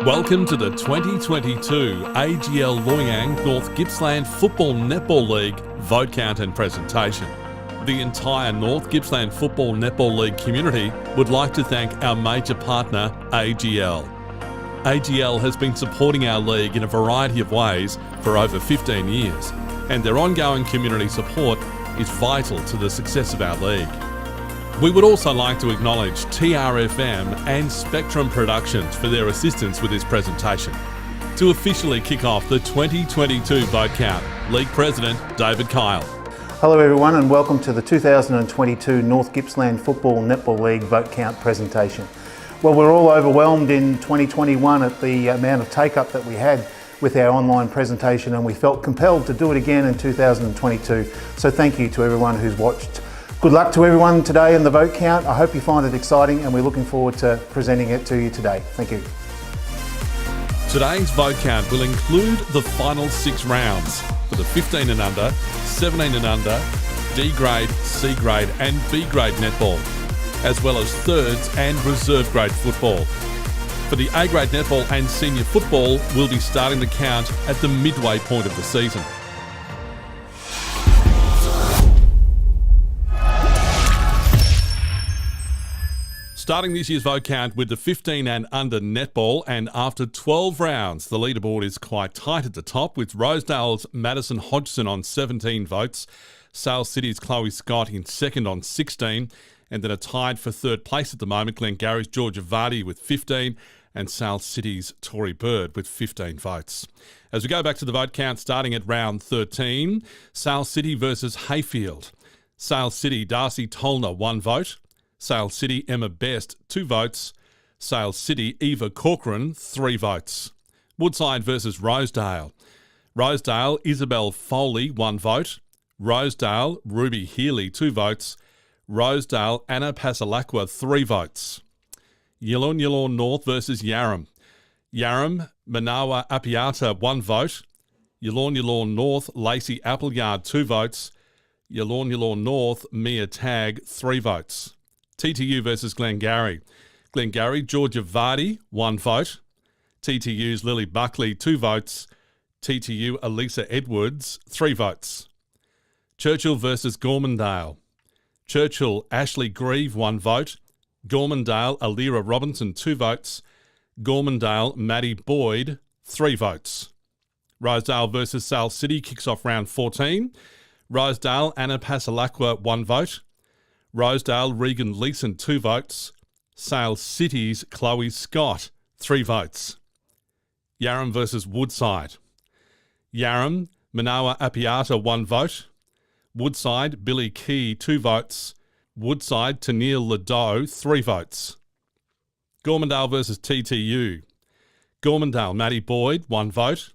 Welcome to the 2022 AGL Loy Yang North Gippsland Football Netball League vote count and presentation. The entire North Gippsland Football Netball League community would like to thank our major partner, AGL. AGL has been supporting our league in a variety of ways for over 15 years, and their ongoing community support is vital to the success of our league. We would also like to acknowledge TRFM and Spectrum Productions for their assistance with this presentation. To officially kick off the 2022 vote count, League President David Kyle. Hello everyone and welcome to the 2022 North Gippsland Football Netball League vote count presentation. Well, we're all overwhelmed in 2021 at the amount of take-up that we had with our online presentation, and we felt compelled to do it again in 2022. So thank you to everyone who's watched. Good luck to everyone today in the vote count. I hope you find it exciting and we're looking forward to presenting it to you today. Thank you. Today's vote count will include the final 6 rounds for the 15 and under, 17 and under, D grade, C grade and B grade netball, as well as thirds and reserve grade football. For the A grade netball and senior football, we'll be starting the count at the midway point of the season. Starting this year's vote count with the 15 and under netball, and after 12 rounds, the leaderboard is quite tight at the top, with Rosedale's Madison Hodgson on 17 votes, Sale City's Chloe Scott in second on 16, and then a tied for third place at the moment, Glengarry's Georgia Vardy with 15, and Sale City's Tory Bird with 15 votes. As we go back to the vote count, starting at round 13, Sale City versus Hayfield. Sale City, Darcy Tolner, 1 vote. Sale City, Emma Best, 2 votes. Sale City, Eva Corcoran, 3 votes. Woodside versus Rosedale. Rosedale, Isabel Foley, 1 vote. Rosedale, Ruby Healy, 2 votes. Rosedale, Anna Pasalakwa, 3 votes. Yallourn North versus Yarram. Yarram, Manawa Apiata, 1 vote. Yallourn North, Lacey Appleyard, 2 votes. Yallourn North, Mia Tagg, 3 votes. TTU versus Glengarry. Glengarry, Georgia Vardy, 1 vote. TTU's Lily Buckley, 2 votes. TTU, Elisa Edwards, 3 votes. Churchill versus Gormandale. Churchill, Ashley Grieve, 1 vote. Gormandale, Alira Robinson, 2 votes. Gormandale, Maddie Boyd, 3 votes. Rosedale versus Sale City kicks off round 14. Rosedale, Anna Pasalakwa, 1 vote. Rosedale, Regan Leeson, 2 votes. Sale City's Chloe Scott, 3 votes. Yarram versus Woodside. Yarram, Manawa Apiata, 1 vote. Woodside, Billy Key, 2 votes. Woodside, Tennille Ladeau, 3 votes. Gormandale versus TTU. Gormandale, Maddie Boyd, 1 vote.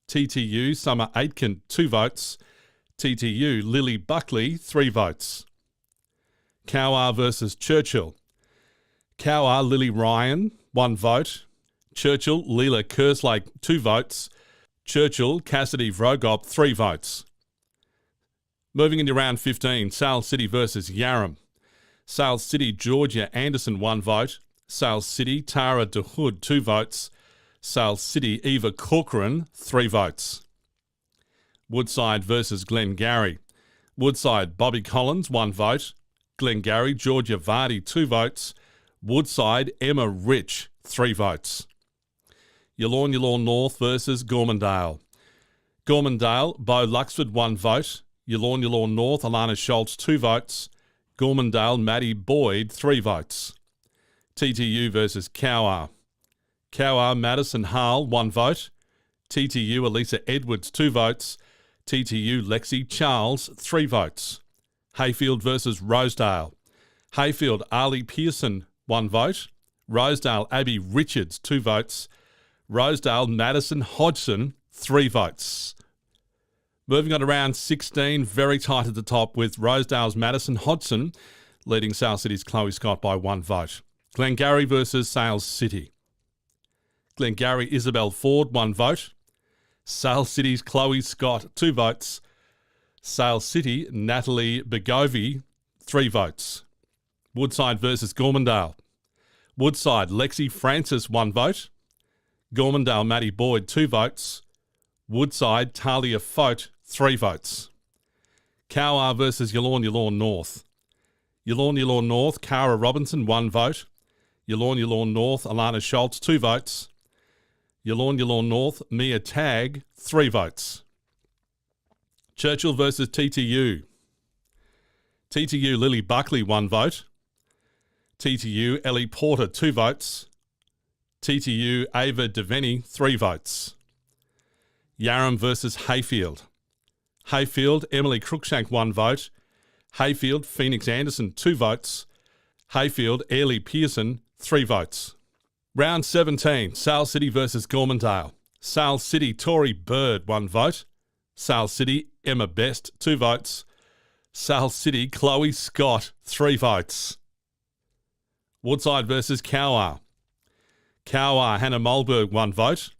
TTU, Summer Aitken, 2 votes. TTU, Lily Buckley, 3 votes. Cowar versus Churchill. Cowar, Lily Ryan, 1 vote. Churchill, Leela Kerslake, 2 votes. Churchill, Cassidy Vrogop, 3 votes. Moving into round 15, Sale City versus Yarram. Sale City, Georgia Anderson, 1 vote. Sale City, Tara DeHood, 2 votes. Sale City, Eva Corcoran, 3 votes. Woodside versus Glengarry. Woodside, Bobby Collins, 1 vote. Glengarry, Georgia Vardy, 2 votes. Woodside, Emma Rich, 3 votes. Yallourn North versus Gormandale. Gormandale, Bo Luxford, 1 vote. Yallourn North, Alana Schultz, 2 votes. Gormandale, Maddie Boyd, 3 votes. TTU versus Cowar. Cowar, Madison Hall, 1 vote. TTU, Elisa Edwards, 2 votes. TTU, Lexi Charles, 3 votes. Hayfield versus Rosedale. Hayfield, Ali Pearson, 1 vote. Rosedale, Abby Richards, 2 votes. Rosedale, Madison Hodgson, 3 votes. Moving on to round 16, very tight at the top with Rosedale's Madison Hodgson leading Sale City's Chloe Scott by 1 vote. Glengarry versus Sale City. Glengarry, Isabel Ford, 1 vote. Sale City's Chloe Scott, 2 votes. Sale City, Natalie Begovi, 3 votes. Woodside versus Gormandale. Woodside, Lexi Francis, 1 vote. Gormandale, Matty Boyd, 2 votes. Woodside, Talia Fote, 3 votes. Cowar versus Yallourn North. Yallourn North, Cara Robinson, 1 vote. Yallourn North, Alana Schultz, 2 votes. Yallourn North, Mia Tagg, 3 votes. Churchill versus TTU. TTU, Lily Buckley, 1 vote. TTU, Ellie Porter, 2 votes. TTU, Ava Devaney, 3 votes. Yarram versus Hayfield. Hayfield, Emily Cruikshank, 1 vote. Hayfield, Phoenix Anderson, 2 votes. Hayfield, Airlie Pearson, 3 votes. Round 17, Sale City versus Gormandale. Sale City, Tori Bird, 1 vote. Sale City, Emma Best, 2 votes. Sale City, Chloe Scott, 3 votes. Woodside versus Cowar. Cowar, Hannah Mulberg, 1 vote.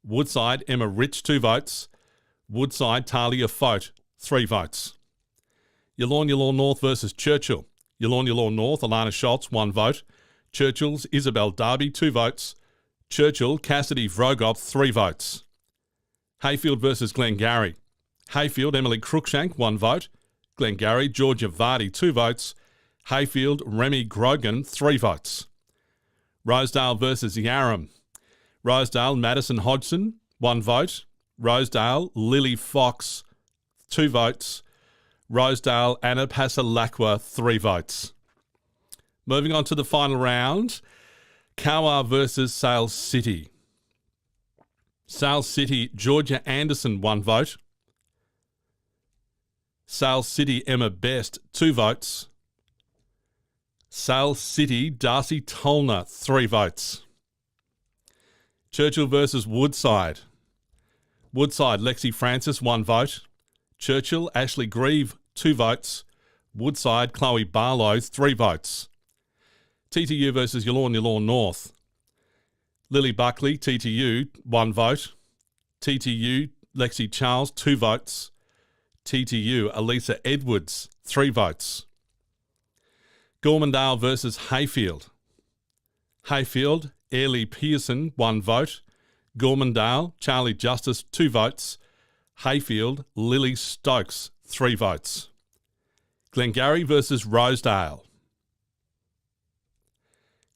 Woodside, Emma Rich, 2 votes. Woodside, Talia Fote, 3 votes. Yallourn North versus Churchill. Yallourn North, Alana Schultz, 1 vote. Churchill's Isabel Darby, 2 votes. Churchill, Cassidy Vrogoth, 3 votes. Hayfield versus Glengarry. Hayfield, Emily Cruikshank, 1 vote. Glengarry, Georgia Vardy, 2 votes. Hayfield, Remy Grogan, 3 votes. Rosedale versus Yarram. Rosedale, Madison Hodgson, 1 vote. Rosedale, Lily Fox, 2 votes. Rosedale, Anna Pasalakwa, 3 votes. Moving on to the final round, Cowar versus Sale City. Sale City, Georgia Anderson, 1 vote. Sale City, Emma Best, 2 votes. Sale City, Darcy Tolner, 3 votes. Churchill versus Woodside. Woodside, Lexi Francis, 1 vote. Churchill, Ashley Grieve, 2 votes. Woodside, Chloe Barlow, 3 votes. TTU versus Yallourn North. Lily Buckley, TTU, 1 vote. TTU, Lexi Charles, 2 votes. TTU, Elisa Edwards, 3 votes. Gormandale versus Hayfield. Hayfield, Airlie Pearson, 1 vote. Gormandale, Charlie Justice, 2 votes. Hayfield, Lily Stokes, 3 votes. Glengarry versus Rosedale.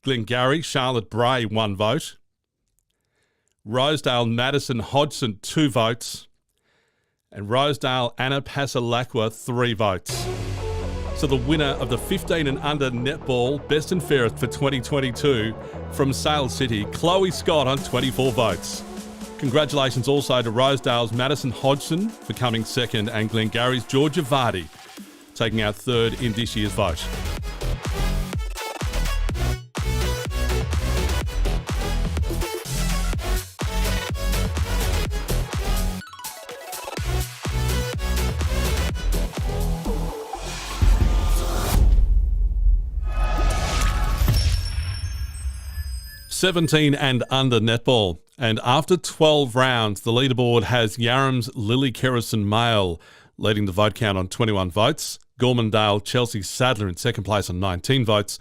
Glengarry, Charlotte Bray, 1 vote. Rosedale, Madison Hodgson, 2 votes. And Rosedale, Anna Pasalakwa, 3 votes. So the winner of the 15 and under netball best and fairest for 2022 from Sale City, Chloe Scott on 24 votes. Congratulations also to Rosedale's Madison Hodgson for coming second and Glengarry's Georgia Vardy taking out third in this year's vote. '17 and under netball. And after 12 rounds, the leaderboard has Yarram's Lily Kerrison Male leading the vote count on 21 votes. Gormandale, Chelsea Sadler in second place on 19 votes.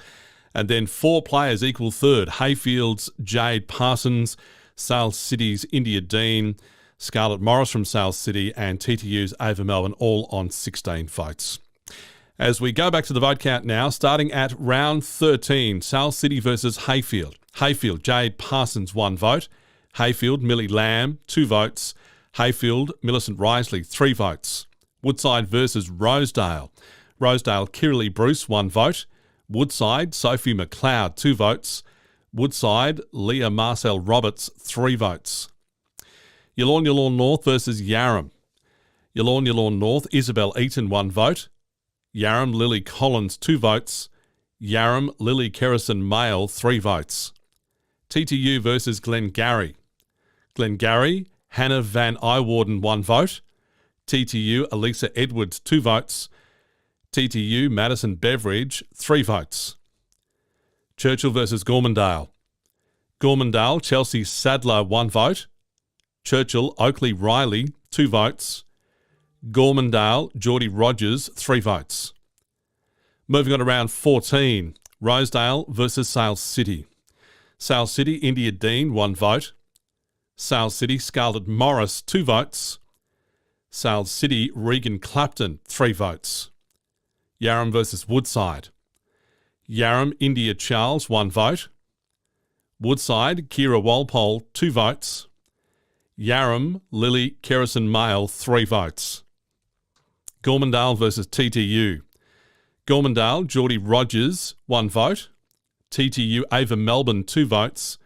And then 4 players equal third. Hayfield's Jade Parsons, Sale City's India Dean, Scarlett Morris from Sale City, and TTU's Ava Melbourne, all on 16 votes. As we go back to the vote count now, starting at round 13, Sale City versus Hayfield. Hayfield, Jade Parsons, 1 vote. Hayfield, Millie Lamb, 2 votes. Hayfield, Millicent Risley, 3 votes. Woodside versus Rosedale. Rosedale, Kiralee Bruce, 1 vote. Woodside, Sophie McLeod, 2 votes. Woodside, Leah Marcel Roberts, 3 votes. Yallourn North versus Yarram. Yallourn North, Isabel Eaton, 1 vote. Yarram, Lily Collins, 2 votes. Yarram, Lily Kerrison Male, 3 votes. TTU versus Glengarry. Glengarry, Hannah Van Iwarden, 1 vote. TTU, Elisa Edwards, 2 votes. TTU, Madison Beveridge, 3 votes. Churchill versus Gormandale. Gormandale, Chelsea Sadler, 1 vote. Churchill, Oakley Riley, 2 votes. Gormandale, Geordie Rogers, 3 votes. Moving on to round 14, Rosedale versus Sale City. Sale City, India Dean, 1 vote. Sales City, Scarlett Morris, 2 votes. Sales City, Regan Clapton, 3 votes. Yarram versus Woodside. Yarram, India Charles, 1 vote. Woodside, Kira Walpole, 2 votes. Yarram, Lily Kerrison Male, 3 votes. Gormandale versus TTU. Gormandale, Geordie Rogers, 1 vote. TTU, Ava Melbourne, 2 votes.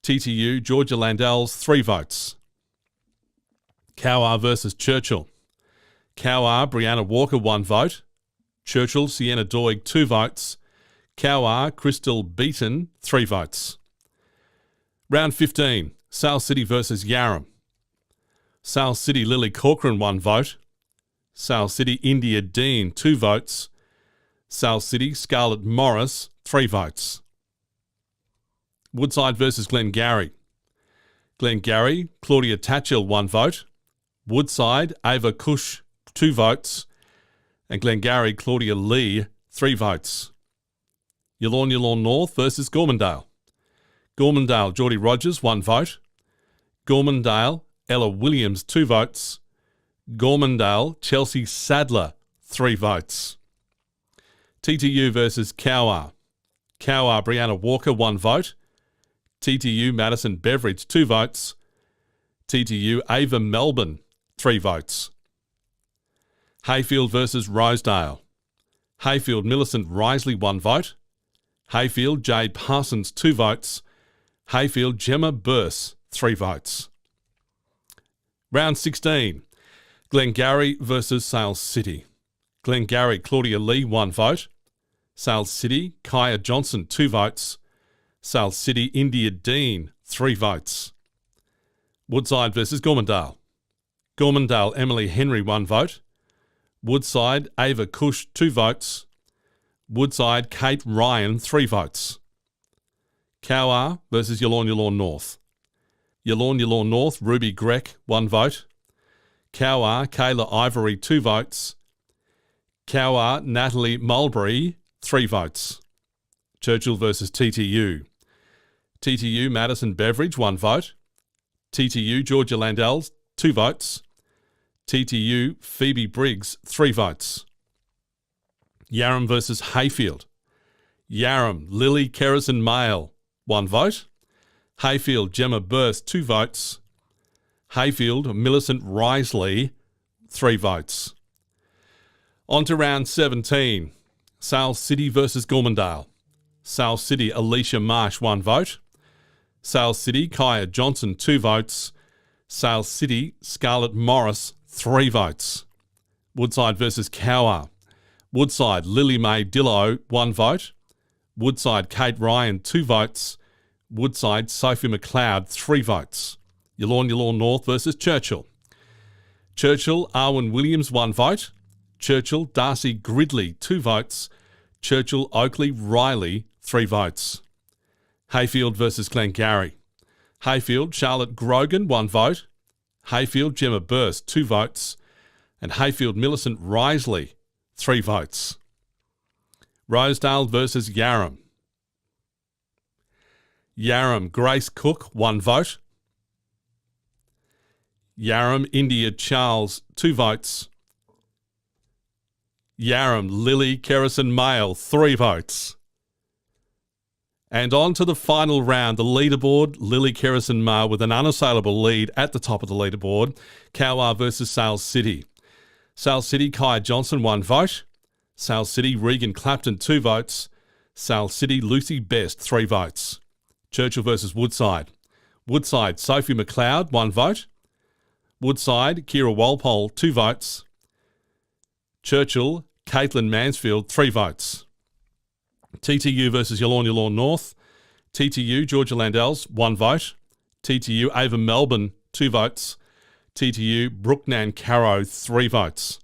TTU, Georgia Landells, 3 votes. Cowar versus Churchill. Cowar, Brianna Walker, 1 vote. Churchill, Sienna Doig, 2 votes. Cowar, Crystal Beaton, 3 votes. Round 15, Sale City versus Yarram. Sale City, Lily Corcoran, 1 vote. Sale City, India Dean, 2 votes. Sale City, Scarlett Morris, 3 votes. Woodside versus Glengarry. Glengarry, Claudia Tatchell, 1 vote. Woodside, Ava Cush, 2 votes. And Glengarry, Claudia Lee, 3 votes. Yallourn North versus Gormandale. Gormandale, Geordie Rogers, 1 vote. Gormandale, Ella Williams, 2 votes. Gormandale, Chelsea Sadler, 3 votes. TTU versus Cowar. Cowar, Brianna Walker, 1 vote. TTU, Madison Beveridge, 2 votes. TTU, Ava Melbourne, 3 votes. Hayfield versus Rosedale. Hayfield, Millicent Risley, 1 vote. Hayfield, Jade Parsons, 2 votes. Hayfield, Gemma Burse, 3 votes. Round 16, Glengarry versus Sales City. Glengarry, Claudia Lee, 1 vote. Sales City, Kaya Johnson, 2 votes. Sales City, India Dean, 3 votes. Woodside versus Gormandale. Gormandale, Emily Henry, 1 vote. Woodside, Ava Cush, 2 votes. Woodside, Kate Ryan, 3 votes. Cowar versus Yallourn North. Yallourn North, Ruby Grech, 1 vote. Cowar, Kayla Ivory, 2 votes. Cowar, Natalie Mulberry, 3 votes. Churchill versus TTU. TTU, Madison Beveridge, 1 vote. TTU, Georgia Landells, 2 votes. TTU, Phoebe Briggs, 3 votes. Yarram versus Hayfield. Yarram, Lily Kerrison Male, 1 vote. Hayfield, Gemma Burse, 2 votes. Hayfield, Millicent Risley, 3 votes. On to round 17. Sales City versus Gormandale. Sales City, Alicia Marsh, 1 vote. Sales City, Kaya Johnson, 2 votes. Sales City, Scarlett Morris, 3 votes. Woodside versus Cowar. Woodside, Lily Mae Dillo, 1 vote. Woodside, Kate Ryan, 2 votes. Woodside, Sophie McLeod, 3 votes. Yallourn North versus Churchill. Churchill, Arwen Williams, 1 vote. Churchill, Darcy Gridley, 2 votes. Churchill, Oakley Riley, 3 votes. Hayfield versus Glengarry. Hayfield, Charlotte Grogan, 1 vote. Hayfield, Gemma Burse, 2 votes. And Hayfield, Millicent Risley, 3 votes. Rosedale versus Yarram. Yarram, Grace Cook, 1 vote. Yarram, India Charles, 2 votes. Yarram, Lily Kerrison Male, 3 votes. And on to the final round, the leaderboard, Lily Kerrison Male with an unassailable lead at the top of the leaderboard. Cowar versus Sales City. Sales City, Kaya Johnson, 1 vote. Sales City, Regan Clapton, 2 votes. Sales City, Lucy Best, 3 votes. Churchill versus Woodside. Woodside, Sophie McLeod, 1 vote. Woodside, Kira Walpole, 2 votes. Churchill, Caitlin Mansfield, 3 votes. TTU versus Yallourn North. TTU, Georgia Landells, 1 vote. TTU, Ava Melbourne, 2 votes. TTU, Brooknan Caro, 3 votes.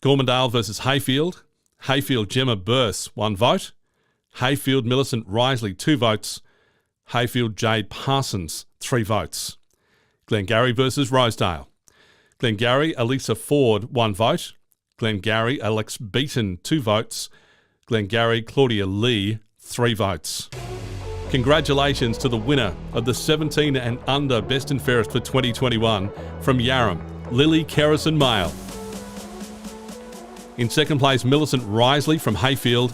Gormandale versus Hayfield. Hayfield, Gemma Burse, 1 vote. Hayfield, Millicent Risley, 2 votes. Hayfield, Jade Parsons, 3 votes. Glengarry versus Rosedale. Glengarry, Elisa Ford, 1 vote. Glengarry, Alex Beaton, 2 votes. Glengarry, Claudia Lee, 3 votes. Congratulations to the winner of the 17 and under Best and Fairest for 2021 from Yarram, Lily Kerrison Mail. In second place, Millicent Risley from Hayfield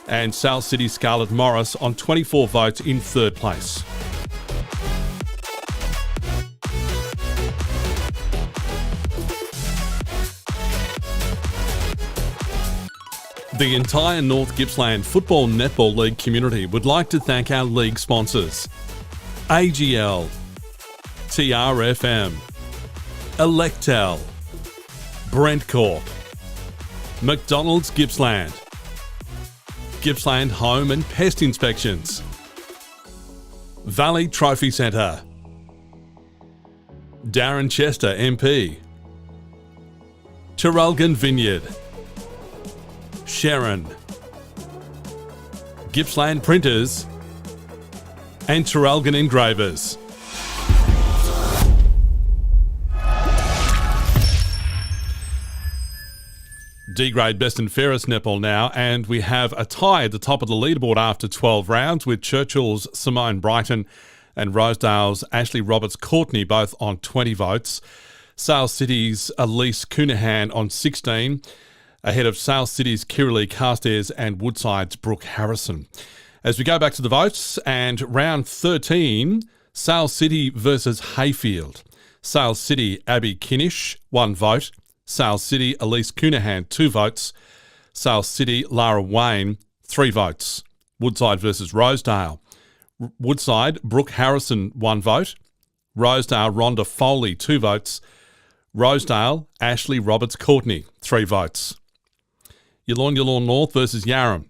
and South City Scarlett Morris on 24 votes in third place. The entire North Gippsland Football Netball League community would like to thank our league sponsors: AGL, TRFM, Electel, Brent Corp, McDonald's Gippsland, Gippsland Home and Pest Inspections, Valley Trophy Centre, Darren Chester MP, Terrelgan Vineyard, Sharon, Gippsland Printers, and Terrelgan Engravers. D-grade Best and Fairest netball now, and we have a tie at the top of the leaderboard after 12 rounds with Churchill's Simone Brighton and Rosedale's Ashley Roberts-Courtney both on 20 votes. Sale City's Elise Coonahan on 16, ahead of Sale City's Kirralee Carstairs and Woodside's Brooke Harrison. As we go back to the votes, and round 13, Sale City versus Hayfield. Sale City, Abby Kinnish, 1 vote. Sale City, Elise Coonahan, 2 votes. Sale City, Lara Wayne, 3 votes. Woodside versus Rosedale. Woodside, Brooke Harrison, 1 vote. Rosedale, Rhonda Foley, 2 votes. Rosedale, Ashley Roberts-Courtney, 3 votes. Yallourn North versus Yarram.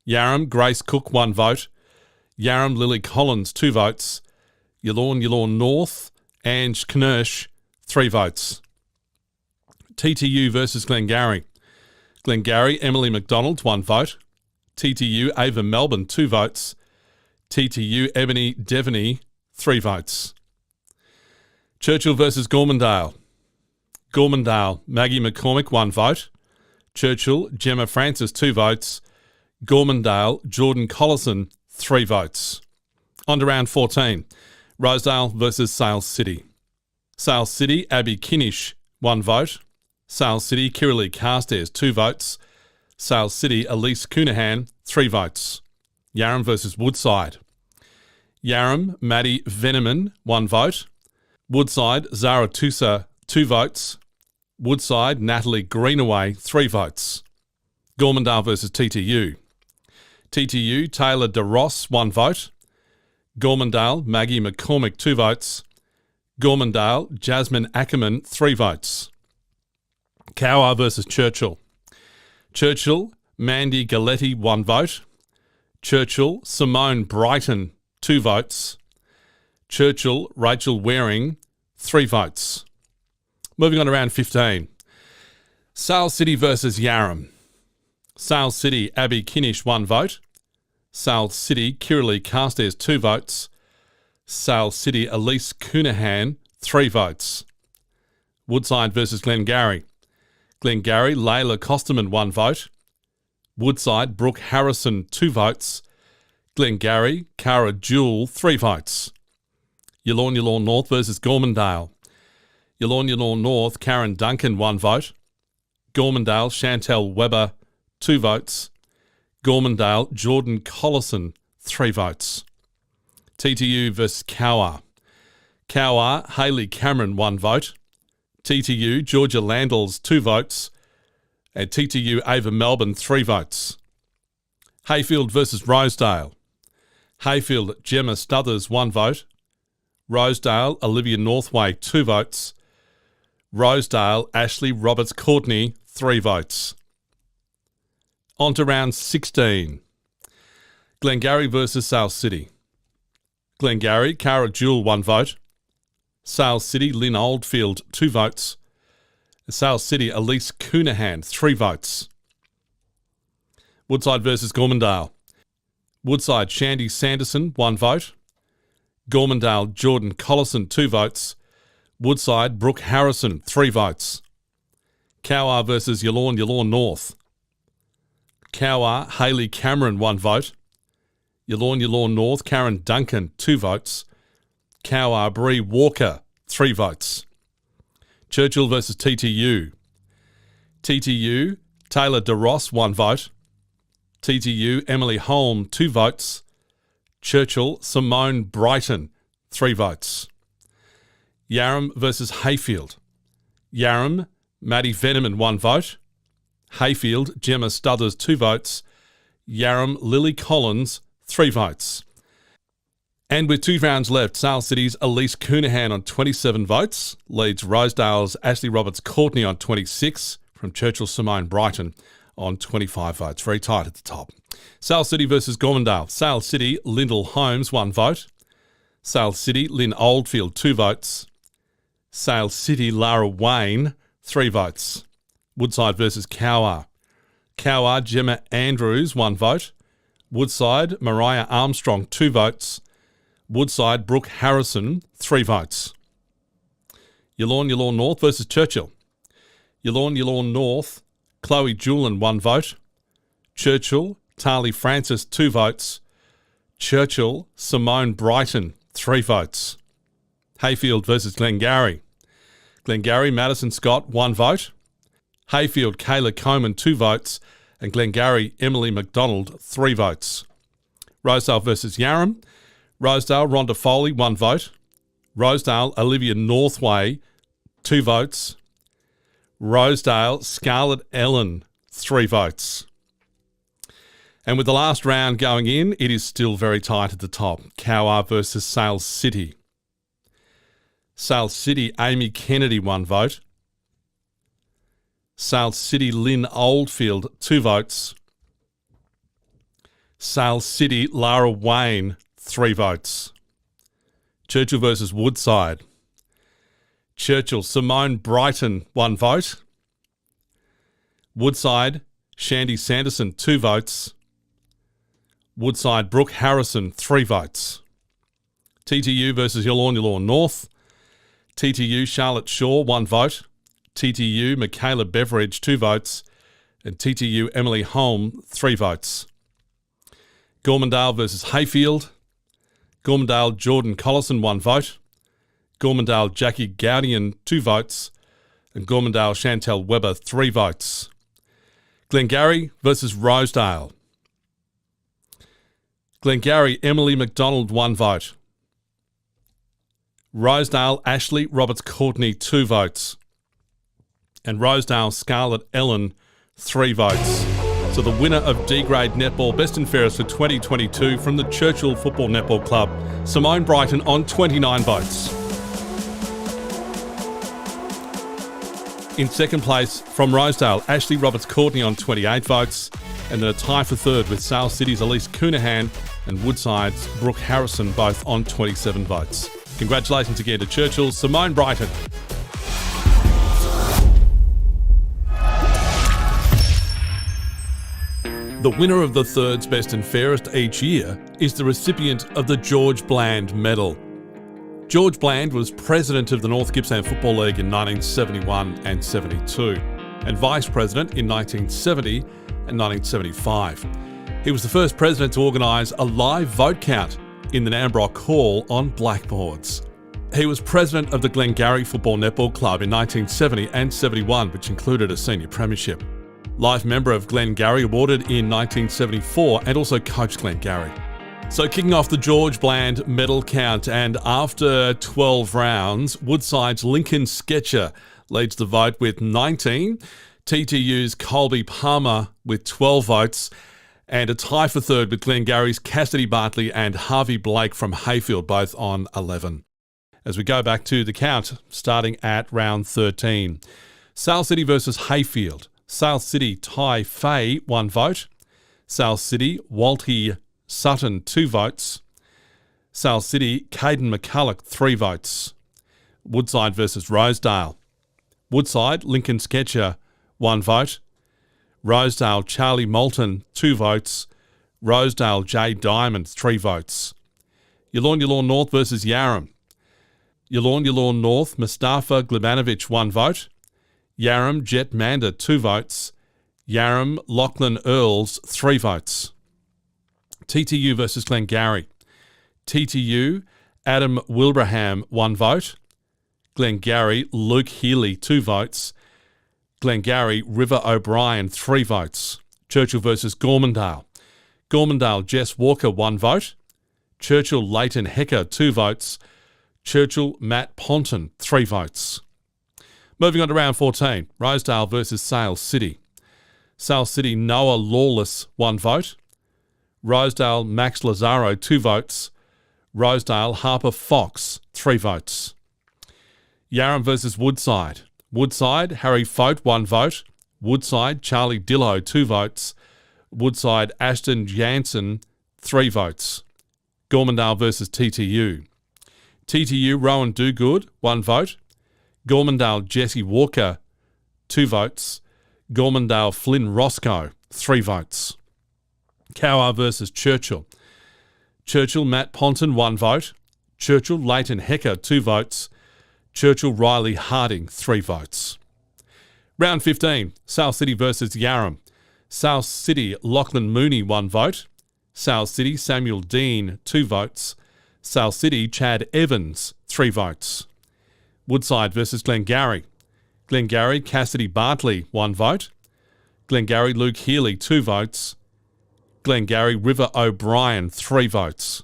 Yarram, Grace Cook, 1 vote. Yarram, Lily Collins, 2 votes. Yallourn North, Ange Knirsch, 3 votes. TTU versus Glengarry. Glengarry, Emily McDonald, 1 vote. TTU, Ava Melbourne, 2 votes. TTU, Ebony Devaney, 3 votes. Churchill versus Gormandale. Gormandale, Maggie McCormick, 1 vote. Churchill, Gemma Francis, 2 votes. Gormandale, Jordan Collison, 3 votes. On to round 14. Rosedale versus Sale City. Sale City, Abby Kinnish, 1 vote. Sale City, Kirralee Carstairs, 2 votes. Sale City, Elise Coonahan, 3 votes. Yarram versus Woodside. Yarram, Maddie Veneman, 1 vote. Woodside, Zara Tusa, 2 votes. Woodside, Natalie Greenaway, 3 votes. Gormandale versus TTU. TTU, Taylor DeRoss, 1 vote. Gormandale, Maggie McCormick, 2 votes. Gormandale, Jasmine Ackerman, 3 votes. Cowar versus Churchill. Churchill, Mandy Galetti, 1 vote. Churchill, Simone Brighton, 2 votes. Churchill, Rachel Waring, 3 votes. Moving on to round 15. Sale City versus Yarram. Sale City, Abby Kinnish, 1 vote. Sale City, Kirralee Carstairs, 2 votes. Sale City, Elise Coonahan, 3 votes. Woodside versus Glengarry. Glengarry, Layla Costerman, 1 vote. Woodside, Brooke Harrison, 2 votes. Glengarry, Cara Jewell, 3 votes. Yallourn North versus Gormandale. Yallourn North, Karen Duncan, 1 vote. Gormandale, Chantel Weber, 2 votes. Gormandale, Jordan Collison, 3 votes. TTU versus Cowar. Cowar, Hayley Cameron, 1 vote. TTU, Georgia Landals, 2 votes. And TTU, Ava Melbourne, 3 votes. Hayfield versus Rosedale. Hayfield, Gemma Stuthers, 1 vote. Rosedale, Olivia Northway, 2 votes. Rosedale, Ashley Roberts-Courtney, 3 votes. On to round 16. Glengarry versus Sale City. Glengarry, Cara Jewell, 1 vote. Sale City, Lynn Oldfield, 2 votes. Sale City, Elise Coonahan, 3 votes. Woodside versus Gormandale. Woodside, Shandy Sanderson, 1 vote. Gormandale, Jordan Collison, 2 votes. Woodside, Brooke Harrison, 3 votes. Cowar versus Yallourn North. Cowar, Hayley Cameron, 1 vote. Yallourn North, Karen Duncan, 2 votes. Cowar Bree Walker, 3 votes. Churchill versus TTU. TTU, Taylor DeRoss, 1 vote. TTU, Emily Holm, 2 votes. Churchill, Simone Brighton, 3 votes. Yarram versus Hayfield. Yarram, Maddie Veneman, 1 vote. Hayfield, Gemma Stothers, 2 votes. Yarram, Lily Collins, 3 votes. And with 2 rounds left, Sale City's Elise Coonahan on 27 votes leads Rosedale's Ashley Roberts-Courtney on 26, from Churchill Simone Brighton on 25 votes. Very tight at the top. Sale City versus Gormandale. Sale City, Lyndall Holmes, 1 vote. Sale City, Lynn Oldfield, 2 votes. Sale City, Lara Wayne, 3 votes. Woodside versus Cowar. Cowar, Gemma Andrews, 1 vote. Woodside, Mariah Armstrong, 2 votes. Woodside, Brooke Harrison, 3 votes. Yallourn North versus Churchill. Yallourn North, Chloe Julian, 1 vote. Churchill, Tali Francis, 2 votes. Churchill, Simone Brighton, 3 votes. Hayfield versus Glengarry. Glengarry, Madison Scott, 1 vote. Hayfield, Kayla Coleman, 2 votes. And Glengarry, Emily McDonald, 3 votes. Rosedale versus Yarram. Rosedale, Rhonda Foley, 1 vote. Rosedale, Olivia Northway, 2 votes. Rosedale, Scarlett Ellen, 3 votes. And with the last round going in, it is still very tight at the top. Cowar versus Sale City. Sale City, Amy Kennedy, 1 vote. Sale City, Lynn Oldfield, 2 votes. Sale City, Lara Wayne, 3 votes. Churchill versus Woodside. Churchill, Simone Brighton, 1 vote. Woodside, Shandy Sanderson, 2 votes. Woodside, Brooke Harrison, 3 votes. TTU versus Yallourn North. TTU, Charlotte Shaw, 1 vote. TTU, Michaela Beveridge, 2 votes. And TTU, Emily Holm, 3 votes. Gormandale versus Hayfield. Gormandale, Jordan Collison, 1 vote. Gormandale, Jackie Gaudian, 2 votes. And Gormandale, Chantel Webber, 3 votes. Glengarry versus Rosedale. Glengarry, Emily McDonald, 1 vote. Rosedale, Ashley Roberts-Courtney, 2 votes. And Rosedale, Scarlett Ellen, 3 votes. So the winner of D-Grade Netball Best and Fairest for 2022 from the Churchill Football Netball Club, Simone Brighton on 29 votes. In second place from Rosedale, Ashley Roberts-Courtney on 28 votes. And then a tie for third with Sale City's Elise Coonahan and Woodside's Brooke Harrison, both on 27 votes. Congratulations again to Churchill's Simone Brighton. The winner of the Thirds Best and Fairest each year is the recipient of the George Bland Medal. George Bland was president of the North Gippsland Football League in 1971 and 72, and vice president in 1970 and 1975. He was the first president to organise a live vote count in the Nambrock Hall on blackboards. He was president of the Glengarry Football Netball Club in 1970 and 71, which included a senior premiership. Life member of Glengarry, awarded in 1974, and also coached Glengarry. So kicking off the George Bland medal count, and after 12 rounds, Woodside's Lincoln Sketcher leads the vote with 19, TTU's Colby Palmer with 12 votes, and a tie for third with Glengarry's Cassidy Bartley and Harvey Blake from Hayfield, both on 11. As we go back to the count, starting at round 13. Sale City versus Hayfield. Sale City, Ty Fay, 1 vote. Sale City, Walty Sutton, 2 votes. Sale City, Caden McCulloch, 3 votes. Woodside versus Rosedale. Woodside, Lincoln Sketcher, 1 vote. Rosedale, Charlie Moulton, 2 votes. Rosedale, Jay Diamond, 3 votes. Yallourn North versus Yarram. Yallourn North, Mustafa Glebanovic, 1 vote. Yarram, Jet Manda, 2 votes. Yarram, Lachlan Earls, 3 votes. TTU versus Glengarry. TTU, Adam Wilbraham, 1 vote. Glengarry, Luke Healy, 2 votes. Glengarry, River O'Brien, 3 votes. Churchill versus Gormandale. Gormandale, Jess Walker, 1 vote. Churchill, Leighton Hecker, 2 votes. Churchill, Matt Ponton, 3 votes. Moving on to round 14, Rosedale versus Sales City. Sales City, Noah Lawless, 1 vote. Rosedale, Max Lazaro, 2 votes. Rosedale, Harper Fox, 3 votes. Yarram versus Woodside. Woodside, Harry Fote, 1 vote. Woodside, Charlie Dillo, 2 votes. Woodside, Ashton Jansen, 3 votes. Gormandale versus TTU. TTU, Rowan Dogood, 1 vote. Gormandale, Jesse Walker, 2 votes. Gormandale, Flynn Roscoe, 3 votes. Cowar versus Churchill. Churchill, Matt Ponton, 1 vote. Churchill, Leighton Hecker, 2 votes. Churchill, Riley Harding, 3 votes. Round 15, South City versus Yarram. South City, Lachlan Mooney, 1 vote. South City, Samuel Dean, 2 votes. South City, Chad Evans, 3 votes. Woodside versus Glengarry. Glengarry, Cassidy Bartley, 1 vote. Glengarry, Luke Healy, 2 votes. Glengarry, River O'Brien, 3 votes.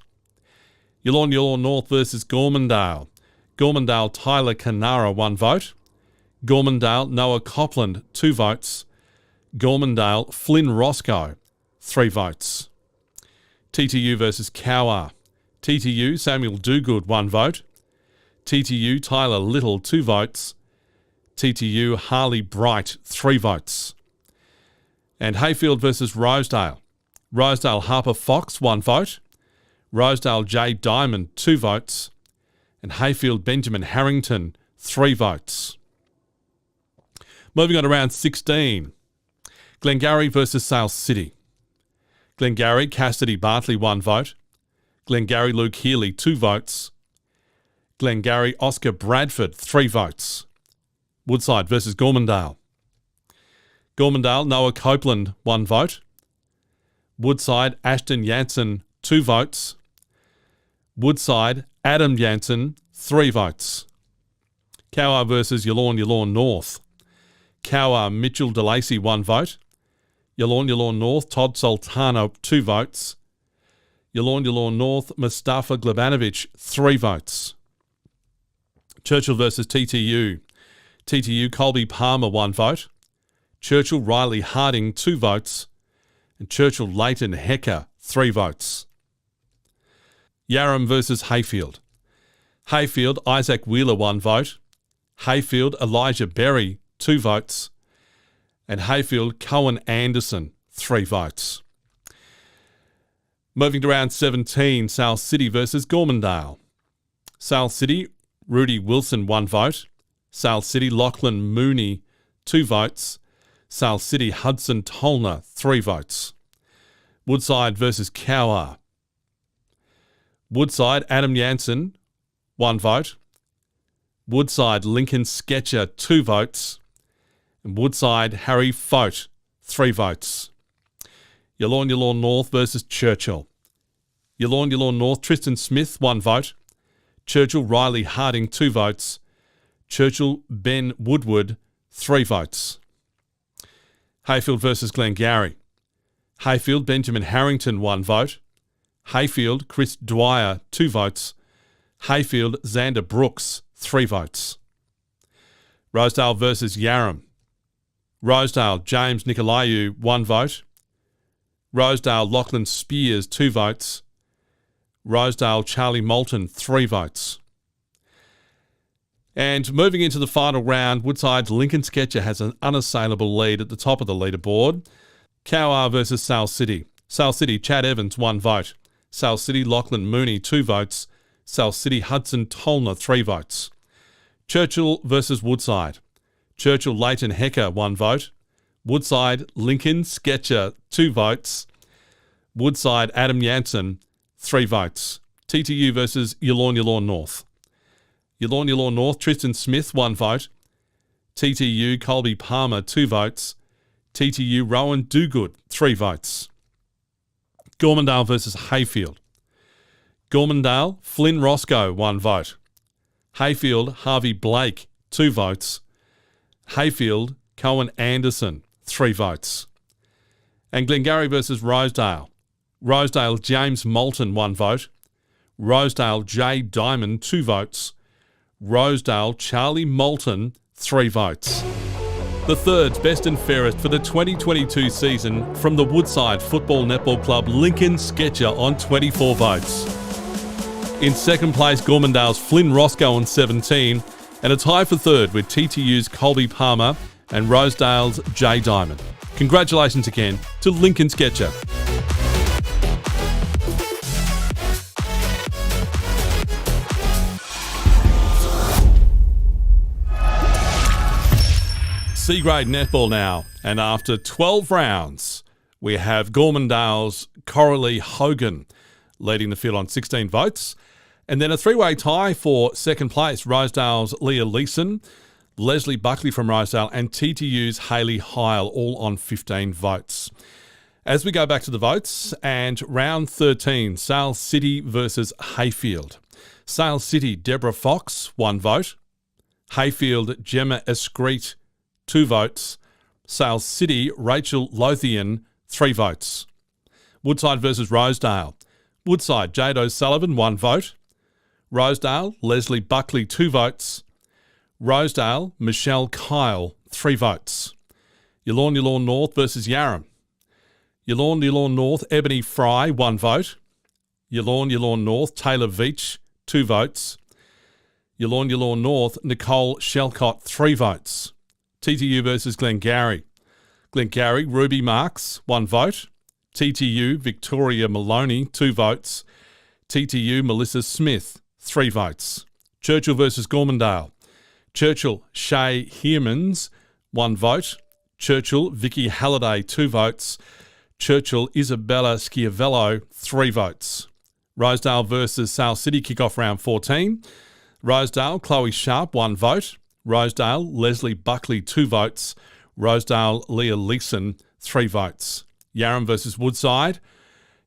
Yallourn North versus Gormandale. Gormandale, Tyler Canara, 1 vote. Gormandale, Noah Copland, 2 votes. Gormandale, Flynn Roscoe, 3 votes. TTU versus Cowar. TTU, Samuel Dogood, 1 vote. TTU, Tyler Little, 2 votes. TTU, Harley Bright, 3 votes. And Hayfield versus Rosedale. Rosedale, Harper Fox, 1 vote. Rosedale, Jay Diamond, 2 votes. And Hayfield, Benjamin Harrington, 3 votes. Moving on to round 16. Glengarry versus Sales City. Glengarry, Cassidy Bartley, 1 vote. Glengarry, Luke Healy, 2 votes. Glengarry, Oscar Bradford, 3 votes. Woodside versus Gormandale. Gormandale, Noah Copeland, 1 vote. Woodside, Ashton Jansen, 2 votes. Woodside, Adam Jansen, 3 votes. Cowar versus Yallourn North. Cowar, Mitchell DeLacy, 1 vote. Yallourn North, Todd Sultana, 2 votes. Yallourn North, Mustafa Glebanovic, 3 votes. Churchill versus TTU. TTU, Colby Palmer, 1 vote. Churchill, Riley Harding, 2 votes. And Churchill, Leighton Hecker, 3 votes. Yarram versus Hayfield. Hayfield, Isaac Wheeler, 1 vote. Hayfield, Elijah Berry, 2 votes. And Hayfield, Cohen Anderson, 3 votes. Moving to round 17, South City versus Gormandale. South City, Rudy Wilson, 1 vote. South City, Lachlan Mooney, 2 votes. South City, Hudson Tolner, 3 votes. Woodside versus Cowar. Woodside, Adam Jansen, 1 vote. Woodside, Lincoln Sketcher, 2 votes. And Woodside, Harry Fote, 3 votes. Yallourn North versus Churchill. Yallourn North, Tristan Smith, 1 vote. Churchill, Riley Harding, 2 votes. Churchill, Ben Woodward, 3 votes. Hayfield versus Glengarry. Hayfield, Benjamin Harrington, 1 vote. Hayfield, Chris Dwyer, 2 votes. Hayfield, Xander Brooks, 3 votes. Rosedale versus Yarram. Rosedale, James Nicolaiu, 1 vote. Rosedale, Lachlan Spears, 2 votes. Rosedale, Charlie Moulton, 3 votes. And moving into the final round, Woodside's Lincoln Sketcher has an unassailable lead at the top of the leaderboard. Cowar versus Sale City. Sale City, Chad Evans, 1 vote. Sale City, Lachlan Mooney, 2 votes. Sale City, Hudson Tolner, 3 votes. Churchill versus Woodside. Churchill, Leighton Hecker, 1 vote. Woodside, Lincoln Sketcher, 2 votes. Woodside, Adam Jansen, 3 votes. TTU versus Yallourn North. Yallourn North, Tristan Smith, 1 vote. TTU, Colby Palmer, 2 votes. TTU, Rowan Dogood, 3 votes. Gormandale versus Hayfield. Gormandale, Flynn Roscoe, 1 vote. Hayfield, Harvey Blake, 2 votes. Hayfield, Cohen Anderson, 3 votes. And Glengarry versus Rosedale. Rosedale, James Moulton, 1 vote. Rosedale, Jay Diamond, 2 votes. Rosedale, Charlie Moulton, 3 votes. The third best and fairest for the 2022 season from the Woodside Football Netball Club Lincoln Sketcher on 24 votes. In second place, Gormandale's Flynn Roscoe on 17, and a tie for third with TTU's Colby Palmer and Rosedale's Jay Diamond. Congratulations again to Lincoln Sketcher. C-grade netball now, and after 12 rounds, we have Gormandale's Coralie Hogan leading the field on 16 votes, and then a three-way tie for second place, Rosedale's Leah Leeson, Leslie Buckley from Rosedale, and TTU's Hayley Heil, all on 15 votes. As we go back to the votes, and round 13, Sale City versus Hayfield. Sale City, Deborah Fox, 1 vote. Hayfield, Gemma Escrete, 2 votes. Sale City, Rachel Lothian, 3 votes. Woodside versus Rosedale. Woodside, Jade O'Sullivan, 1 vote. Rosedale, Leslie Buckley, 2 votes. Rosedale, Michelle Kyle, 3 votes. Yallourn North versus Yarram. Yallourn North, Ebony Fry, 1 vote. Yallourn North, Taylor Veach, 2 votes. Yallourn North, Nicole Shelcott, 3 votes. TTU versus Glengarry. Glengarry, Ruby Marks, 1 vote. TTU, Victoria Maloney, 2 votes. TTU, Melissa Smith, 3 votes. Churchill versus Gormandale. Churchill, Shay Heermans, 1 vote. Churchill, Vicky Halliday, 2 votes. Churchill, Isabella Schiavello, 3 votes. Rosedale versus Sale City, kickoff round 14. Rosedale, Chloe Sharp, 1 vote. Rosedale, Leslie Buckley, 2 votes. Rosedale, Leah Leeson, 3 votes. Yarram versus Woodside.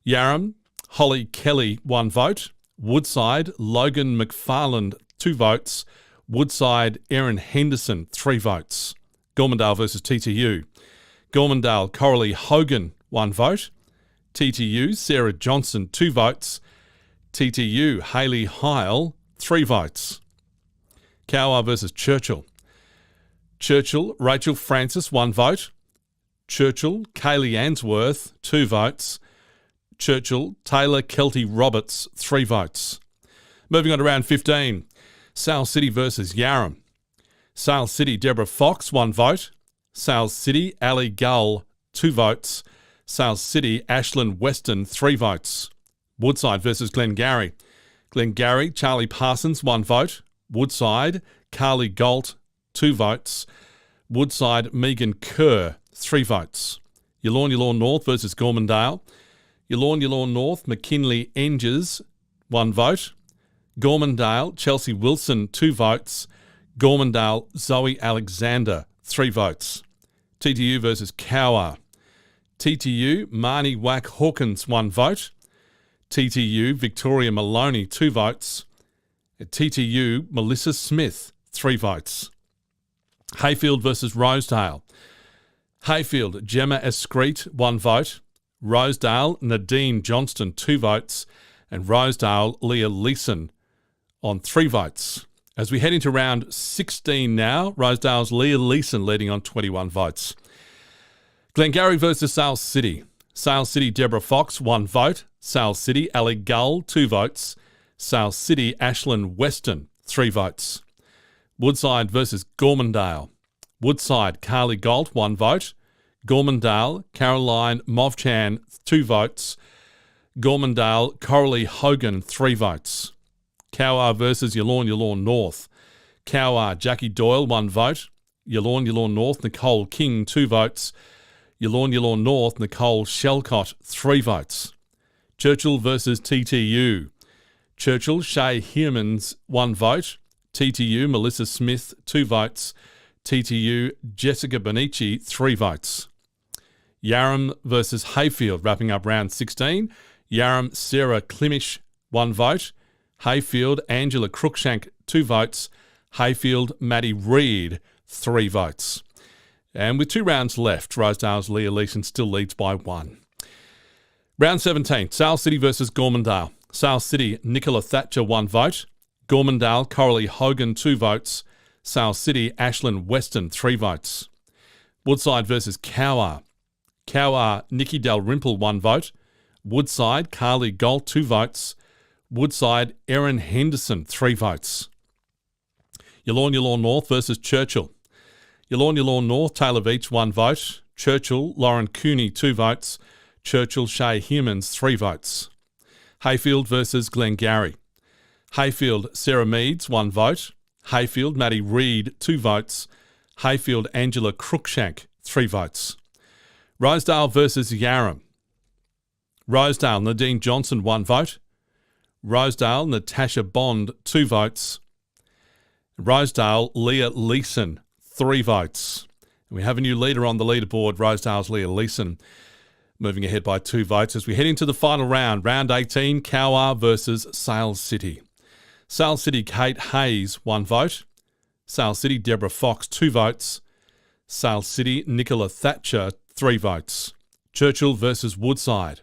Yarram, Holly Kelly, 1 vote. Woodside, Logan McFarland, 2 votes. Woodside, Erin Henderson, 3 votes. Gormandale versus TTU. Gormandale, Coralie Hogan, 1 vote. TTU, Sarah Johnson, 2 votes. TTU, Hayley Heil, 3 votes. Cowar versus Churchill. Churchill, Rachel Francis, 1 vote. Churchill, Kaylee Answorth, 2 votes. Churchill, Taylor Kelty Roberts, 3 votes. Moving on to round 15. Sale City versus Yarram. Sale City, Deborah Fox, 1 vote. Sale City, Ali Gull, 2 votes. Sale City, Ashlyn Weston, 3 votes. Woodside versus Glengarry. Glengarry, Charlie Parsons, 1 vote. Woodside, Carly Galt, 2 votes. Woodside, Megan Kerr, 3 votes. Yallourn North versus Gormandale. Yallourn North, McKinley Engers, 1 vote. Gormandale, Chelsea Wilson, 2 votes. Gormandale, Zoe Alexander, 3 votes. TTU versus Cowar. TTU, Marnie Wack Hawkins, 1 vote. TTU, Victoria Maloney, 2 votes. TTU, Melissa Smith, 3 votes. Hayfield versus Rosedale. Hayfield, Gemma Escrete, 1 vote. Rosedale, Nadine Johnston, 2 votes. And Rosedale, Leah Leeson on 3 votes. As we head into round 16 now, Rosedale's Leah Leeson leading on 21 votes. Glengarry versus Sale City. Sale City, Deborah Fox, 1 vote. Sale City, Ali Gull, 2 votes. Sale City, Ashlyn Weston, 3 votes. Woodside versus Gormandale. Woodside, Carly Galt, 1 vote. Gormandale, Caroline Movchan, 2 votes. Gormandale, Coralie Hogan, 3 votes. Cowar versus Yallourn North. Cowar, Jackie Doyle, 1 vote. Yallourn North, Nicole King, 2 votes. Yallourn North, Nicole Shelcott, 3 votes. Churchill versus TTU. Churchill, Shay Heermans, 1 vote. TTU, Melissa Smith, 2 votes. TTU, Jessica Bonici, 3 votes. Yarram versus Hayfield, wrapping up round 16. Yarram, Sarah Klimish, 1 vote. Hayfield, Angela Cruikshank, 2 votes. Hayfield, Maddie Reid, 3 votes. And with 2 rounds left, Rosedale's Leah Leeson still leads by 1. Round 17, Sale City versus Gormandale. Sale City, Nicola Thatcher, 1 vote. Gormandale, Coralie Hogan, 2 votes. Sale City, Ashlyn Weston, 3 votes. Woodside versus Cowar. Cowar, Nikki Dalrymple, 1 vote. Woodside, Carly Galt, 2 votes. Woodside, Erin Henderson, 3 votes. Yallourn North versus Churchill. Yallourn North, Taylor Veach, 1 vote. Churchill, Lauren Cooney, 2 votes. Churchill, Shay Humans, 3 votes. Hayfield versus Glengarry. Hayfield, Sarah Meads, 1 vote. Hayfield, Maddie Reid, 2 votes. Hayfield, Angela Cruikshank, 3 votes. Rosedale versus Yarram. Rosedale, Nadine Johnson, 1 vote. Rosedale, Natasha Bond, 2 votes. Rosedale, Leah Leeson, 3 votes. And we have a new leader on the leaderboard, Rosedale's Leah Leeson, moving ahead by 2 votes as we head into the final round. Round 18, Cowar versus Sale City. Sale City, Kate Hayes, 1 vote. Sale City, Deborah Fox, 2 votes. Sale City, Nicola Thatcher, 3 votes. Churchill versus Woodside.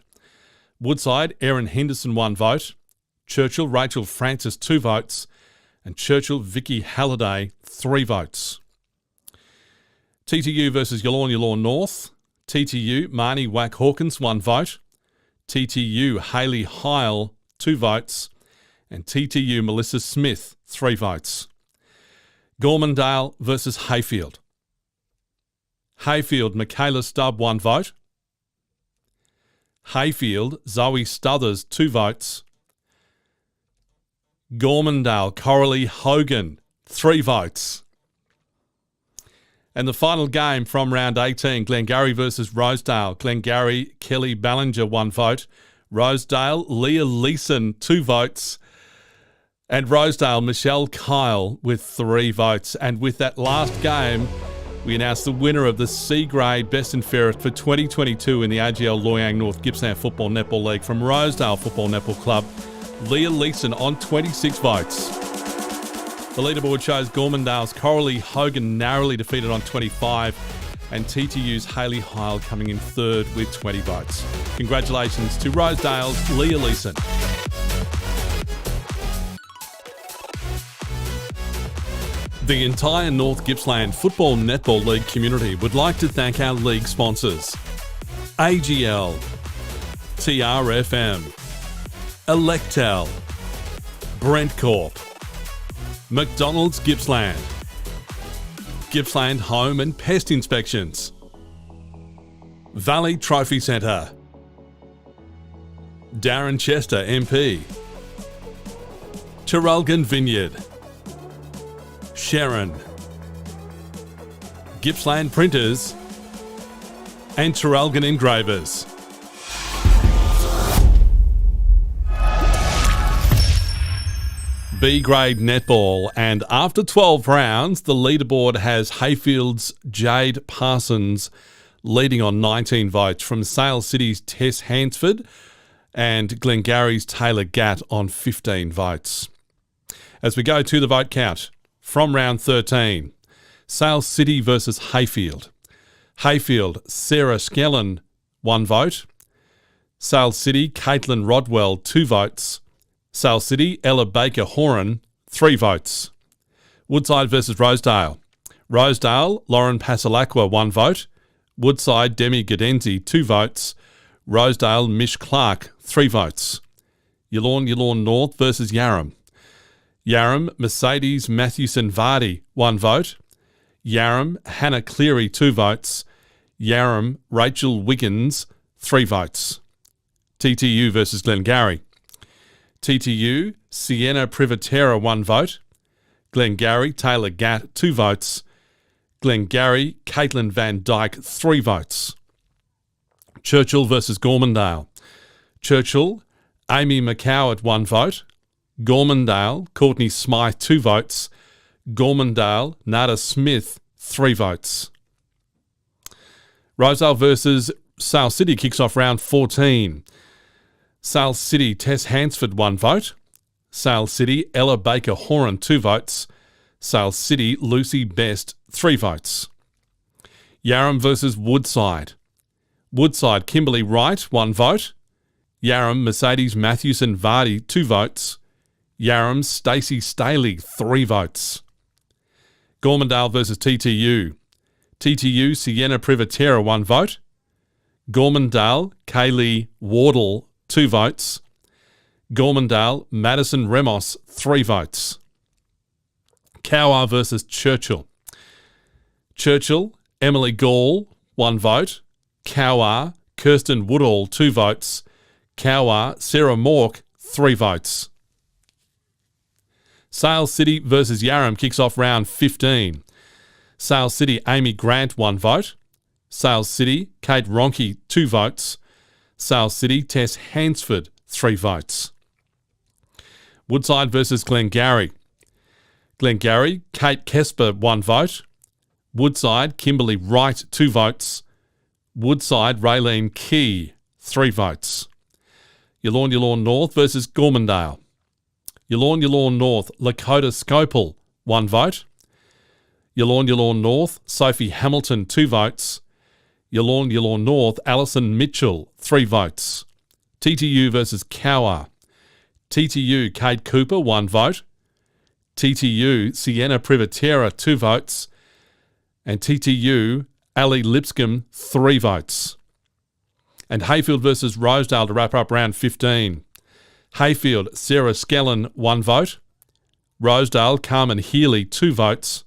Woodside, Erin Henderson, 1 vote. Churchill, Rachel Francis, 2 votes. And Churchill, Vicky Halliday, 3 votes. TTU versus Yallourn North. TTU, Marnie Wack Hawkins, 1 vote. TTU, Hayley Heil, 2 votes. And TTU, Melissa Smith, 3 votes. Gormandale versus Hayfield. Hayfield, Michaela Stubb, 1 vote. Hayfield, Zoe Stuthers, 2 votes. Gormandale, Coralie Hogan, 3 votes. And the final game from round 18, Glengarry versus Rosedale. Glengarry, Kelly Ballinger, 1 vote. Rosedale, Leah Leeson, 2 votes. And Rosedale, Michelle Kyle with 3 votes. And with that last game, we announce the winner of the C-Grade Best and Fairest for 2022 in the AGL Loy Yang North Gippsland Football Netball League from Rosedale Football Netball Club, Leah Leeson on 26 votes. The leaderboard shows Gormandale's Coralie Hogan narrowly defeated on 25 and TTU's Hayley Heil coming in 3rd with 20 votes. Congratulations to Rosedale's Leah Leeson. The entire North Gippsland Football Netball League community would like to thank our league sponsors: AGL, TRFM, Electel, Brent Corp, McDonald's Gippsland, Gippsland Home and Pest Inspections, Valley Trophy Centre, Darren Chester MP, Terrelgan Vineyard, Sharon, Gippsland Printers, and Terrelgan Engravers. B-grade netball, and after 12 rounds, the leaderboard has Hayfield's Jade Parsons leading on 19 votes, from Sale City's Tess Hansford and Glengarry's Taylor Gatt on 15 votes. As we go to the vote count from round 13, Sale City versus Hayfield. Hayfield, Sarah Skellen, 1 vote. Sale City, Caitlin Rodwell, 2 votes. Sale City, Ella Baker Horan, 3 votes. Woodside versus Rosedale. Rosedale, Lauren Pasalacqua, 1 vote. Woodside, Demi Gadenzi, 2 votes. Rosedale, Mish Clark, 3 votes. Yallourn North versus Yarram. Yarram, Mercedes Matthewson Vardy, 1 vote. Yarram, Hannah Cleary, 2 votes. Yarram, Rachel Wiggins, 3 votes. TTU versus Glengarry. TTU, Sienna Privatera, 1 vote. Glengarry, Taylor Gatt, 2 votes. Glengarry, Caitlin Van Dyke, 3 votes. Churchill versus Gormandale. Churchill, Amy McCoward, 1 vote. Gormandale, Courtney Smythe, 2 votes. Gormandale, Nada Smith, 3 votes. Rosedale versus Sale City kicks off round 14. Sale City, Tess Hansford, 1 vote. Sale City, Ella Baker Horan, 2 votes. Sale City, Lucy Best, 3 votes. Yarram versus Woodside. Woodside, Kimberly Wright, 1 vote. Yarram, Mercedes Matthewson Vardy, 2 votes. Yarram, Stacey Staley, 3 votes. Gormandale versus TTU. TTU, Sienna Privatera, 1 vote. Gormandale, Kaylee Wardle, 2 votes. Gormandale, Madison Remos, 3 votes. Cowar versus Churchill. Churchill, Emily Gall, 1 vote. Cowar, Kirsten Woodall, 2 votes. Cowar, Sarah Mork, 3 votes. Sale City versus Yarram kicks off round 15. Sale City, Amy Grant, 1 vote. Sale City, Kate Ronke, 2 votes. Sale City, Tess Hansford, 3 votes. Woodside versus Glengarry. Glengarry, Kate Kesper, 1 vote. Woodside, Kimberly Wright, 2 votes. Woodside, Raylene Key, 3 votes. Yallourn North versus Gormandale. Yallourn North, Lakota Scopel, 1 vote. Yallourn North, Sophie Hamilton, 2 votes. Yallourn North, Alison Mitchell, 3 votes. TTU versus Cowar. TTU, Kate Cooper, 1 vote. TTU, Sienna Privatera, 2 votes. And TTU, Ali Lipscomb, 3 votes. And Hayfield versus Rosedale to wrap up round 15. Hayfield, Sarah Skellen, 1 vote. Rosedale, Carmen Healy, 2 votes.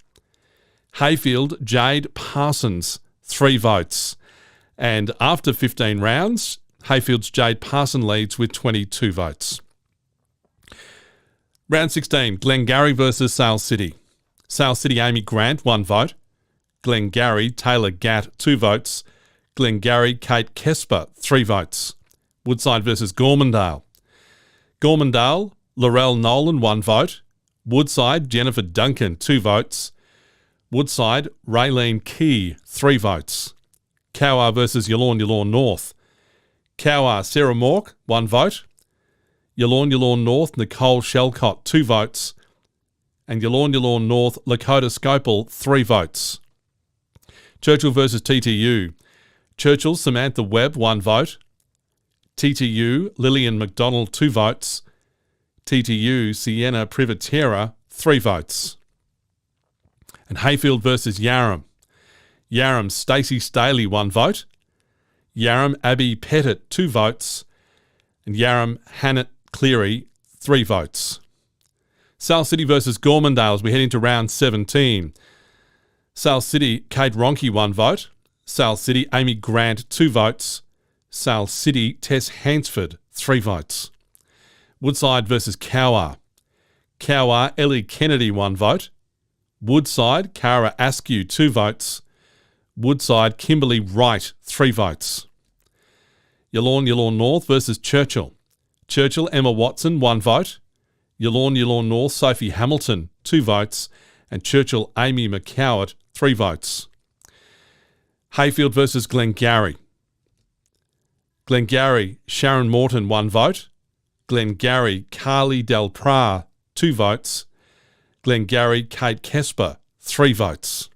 Hayfield, Jade Parsons, 3 votes. And after 15 rounds, Hayfield's Jade Parson leads with 22 votes. Round 16, Glengarry versus Sale City. Sale City, Amy Grant, 1 vote. Glengarry, Taylor Gatt, 2 votes. Glengarry, Kate Kesper, 3 votes. Woodside versus Gormandale. Gormandale, Laurel Nolan, 1 vote. Woodside, Jennifer Duncan, 2 votes. Woodside, Raylene Key, 3 votes. Cowar versus Yallourn North. Cowar, Sarah Mork, 1 vote. Yallourn North, Nicole Shelcott, 2 votes. And Yallourn North, Lakota Scopel, 3 votes. Churchill versus TTU. Churchill, Samantha Webb, 1 vote. TTU, Lillian McDonald, 2 votes. TTU, Sienna Privatera, 3 votes. And Hayfield versus Yarram. Yarram, Stacey Staley, 1 vote. Yarram, Abby Pettit, 2 votes. And Yarram, Hannah Cleary, 3 votes. Sale City versus Gormandale as we head into round 17. Sale City, Kate Ronke, 1 vote. Sale City, Amy Grant, 2 votes. Sale City, Tess Hansford, 3 votes. Woodside versus Cowar. Cowar, Ellie Kennedy, 1 vote. Woodside, Cara Askew, 2 votes. Woodside, Kimberly Wright, 3 votes. Yallourn North versus Churchill. Churchill, Emma Watson, 1 vote. Yallourn North, Sophie Hamilton, 2 votes. And Churchill, Amy McCowart, 3 votes. Hayfield versus Glengarry. Glengarry, Sharon Morton, 1 vote. Glengarry, Carly Del Pra, 2 votes. Glengarry, Kate Kesper, 3 votes.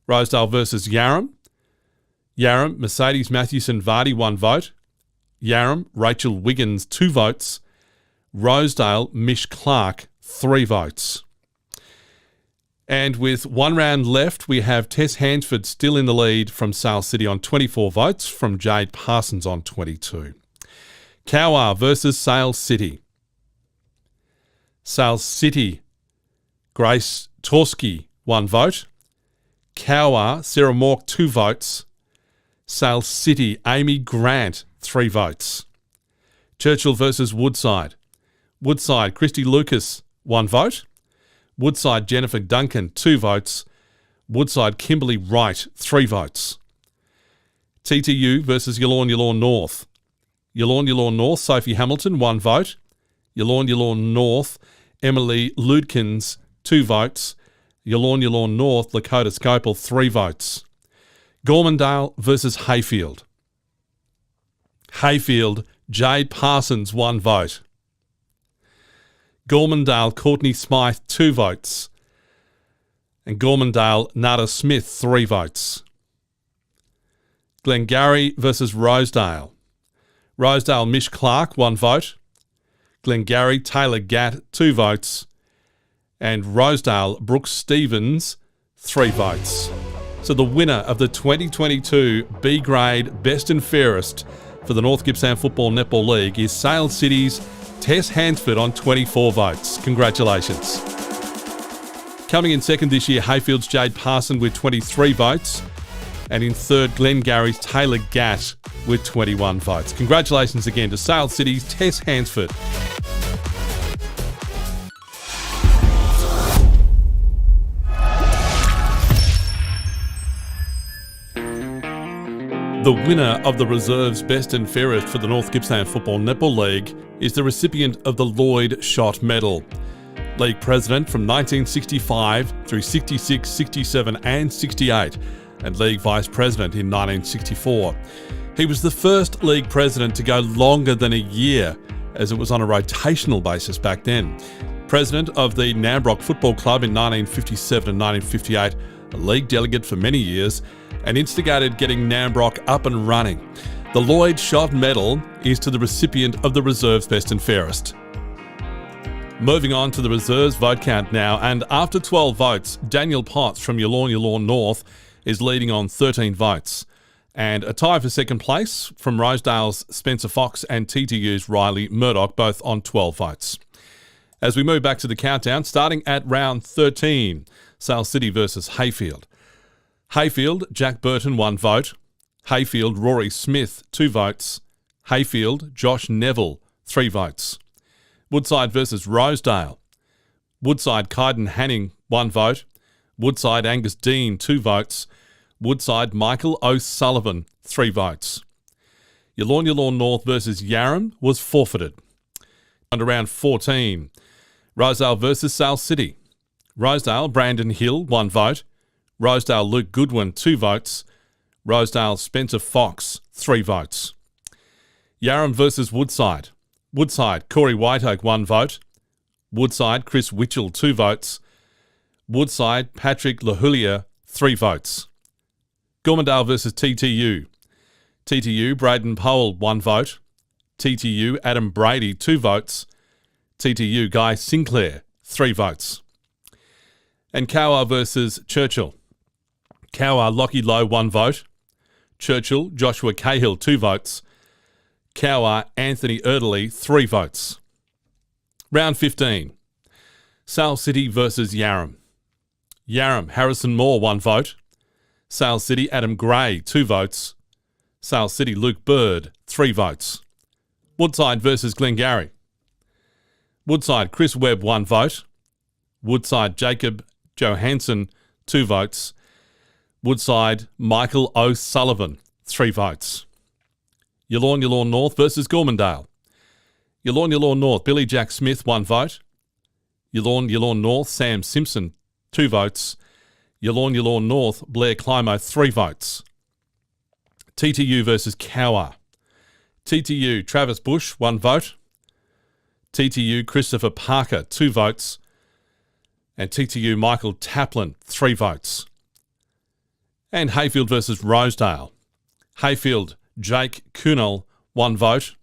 Rosedale versus Yarram. Yarram, Mercedes Matthewson Vardy, 1 vote. Yarram, Rachel Wiggins, 2 votes. Rosedale, Mish Clark, 3 votes. And with 1 round left, we have Tess Hansford still in the lead from Sale City on 24 votes, from Jade Parsons on 22. Cowar versus Sale City. Sale City, Grace Torski, 1 vote. Cowar, Sarah Mork, 2 votes. Sale City, Amy Grant, 3 votes. Churchill versus Woodside. Woodside, Christy Lucas, 1 vote. Woodside, Jennifer Duncan, 2 votes. Woodside, Kimberly Wright, 3 votes. TTU versus Yallourn North. Yallourn North, Sophie Hamilton, 1 vote. Yallourn North, Emily Ludkins, 2 votes. Yallourn North, Lakota Scopel, 3 votes. Gormandale versus Hayfield. Hayfield, Jade Parsons, 1 vote. Gormandale, Courtney Smythe, 2 votes. And Gormandale, Nada Smith, 3 votes. Glengarry versus Rosedale. Rosedale, Mish Clark, 1 vote. Glengarry, Taylor Gatt, 2 votes. And Rosedale, Brooks Stevens, 3 votes. So the winner of the 2022 B grade Best and Fairest for the North Gippsland Football Netball League is Sale City's Tess Hansford on 24 votes. Congratulations. Coming in second this year, Hayfield's Jade Parson with 23 votes. And in third, Glengarry's Taylor Gatt with 21 votes. Congratulations again to Sale City's Tess Hansford. The winner of the Reserves Best and Fairest for the North Gippsland Football Netball League is the recipient of the Lloyd Shott Medal. League president from 1965 through 66, 67 and 68, and league vice president in 1964. He was the first league president to go longer than a year, as it was on a rotational basis back then. President of the Nambrock Football Club in 1957 and 1958, a league delegate for many years, and instigated getting Nambrock up and running. The Lloyd Shott Medal is to the recipient of the Reserves Best and Fairest. Moving on to the Reserves vote count now, and after 12 votes, Daniel Potts from Yallourn North is leading on 13 votes. And a tie for second place from Rosedale's Spencer Fox and TTU's Riley Murdoch, both on 12 votes. As we move back to the countdown, starting at round 13, Sale City versus Hayfield. Hayfield, Jack Burton, 1 vote. Hayfield, Rory Smith, 2 votes. Hayfield, Josh Neville, 3 votes. Woodside versus Rosedale. Woodside, Kyden Hanning, 1 vote. Woodside, Angus Dean, 2 votes. Woodside, Michael O'Sullivan, 3 votes. Yallourn North versus Yarram was forfeited. And around 14, Rosedale versus Sale City. Rosedale, Brandon Hill, 1 vote. Rosedale, Luke Goodwin, 2 votes. Rosedale, Spencer Fox, 3 votes. Yarram versus Woodside. Woodside, Corey Whiteoak, 1 vote. Woodside, Chris Witchell, 2 votes. Woodside, Patrick Lahulia, 3 votes. Gormandale versus TTU. TTU, Braden Powell, 1 vote. TTU, Adam Brady, 2 votes. TTU, Guy Sinclair, 3 votes. And Cowar versus Churchill. Cowar, Lockie Lowe, 1 vote. Churchill, Joshua Cahill, 2 votes. Cowar, Anthony Erdely, 3 votes. Round 15. Sale City versus Yarram. Yarram, Harrison Moore, 1 vote. Sale City, Adam Gray, 2 votes. Sale City, Luke Bird, 3 votes. Woodside versus Glengarry. Woodside, Chris Webb, 1 vote. Woodside, Jacob Johansson, 2 votes. Woodside, Michael O'Sullivan, 3 votes. Yallourn North versus Gormandale. Yallourn North, Billy Jack Smith, 1 vote. Yallourn North, Sam Simpson, 2 votes. Yallourn North, Blair Climo, 3 votes. TTU versus Cowar. TTU, Travis Bush, 1 vote. TTU, Christopher Parker, 2 votes. And TTU, Michael Taplin, 3 votes. And Hayfield versus Rosedale. Hayfield, Jake Kuhnel, 1 vote.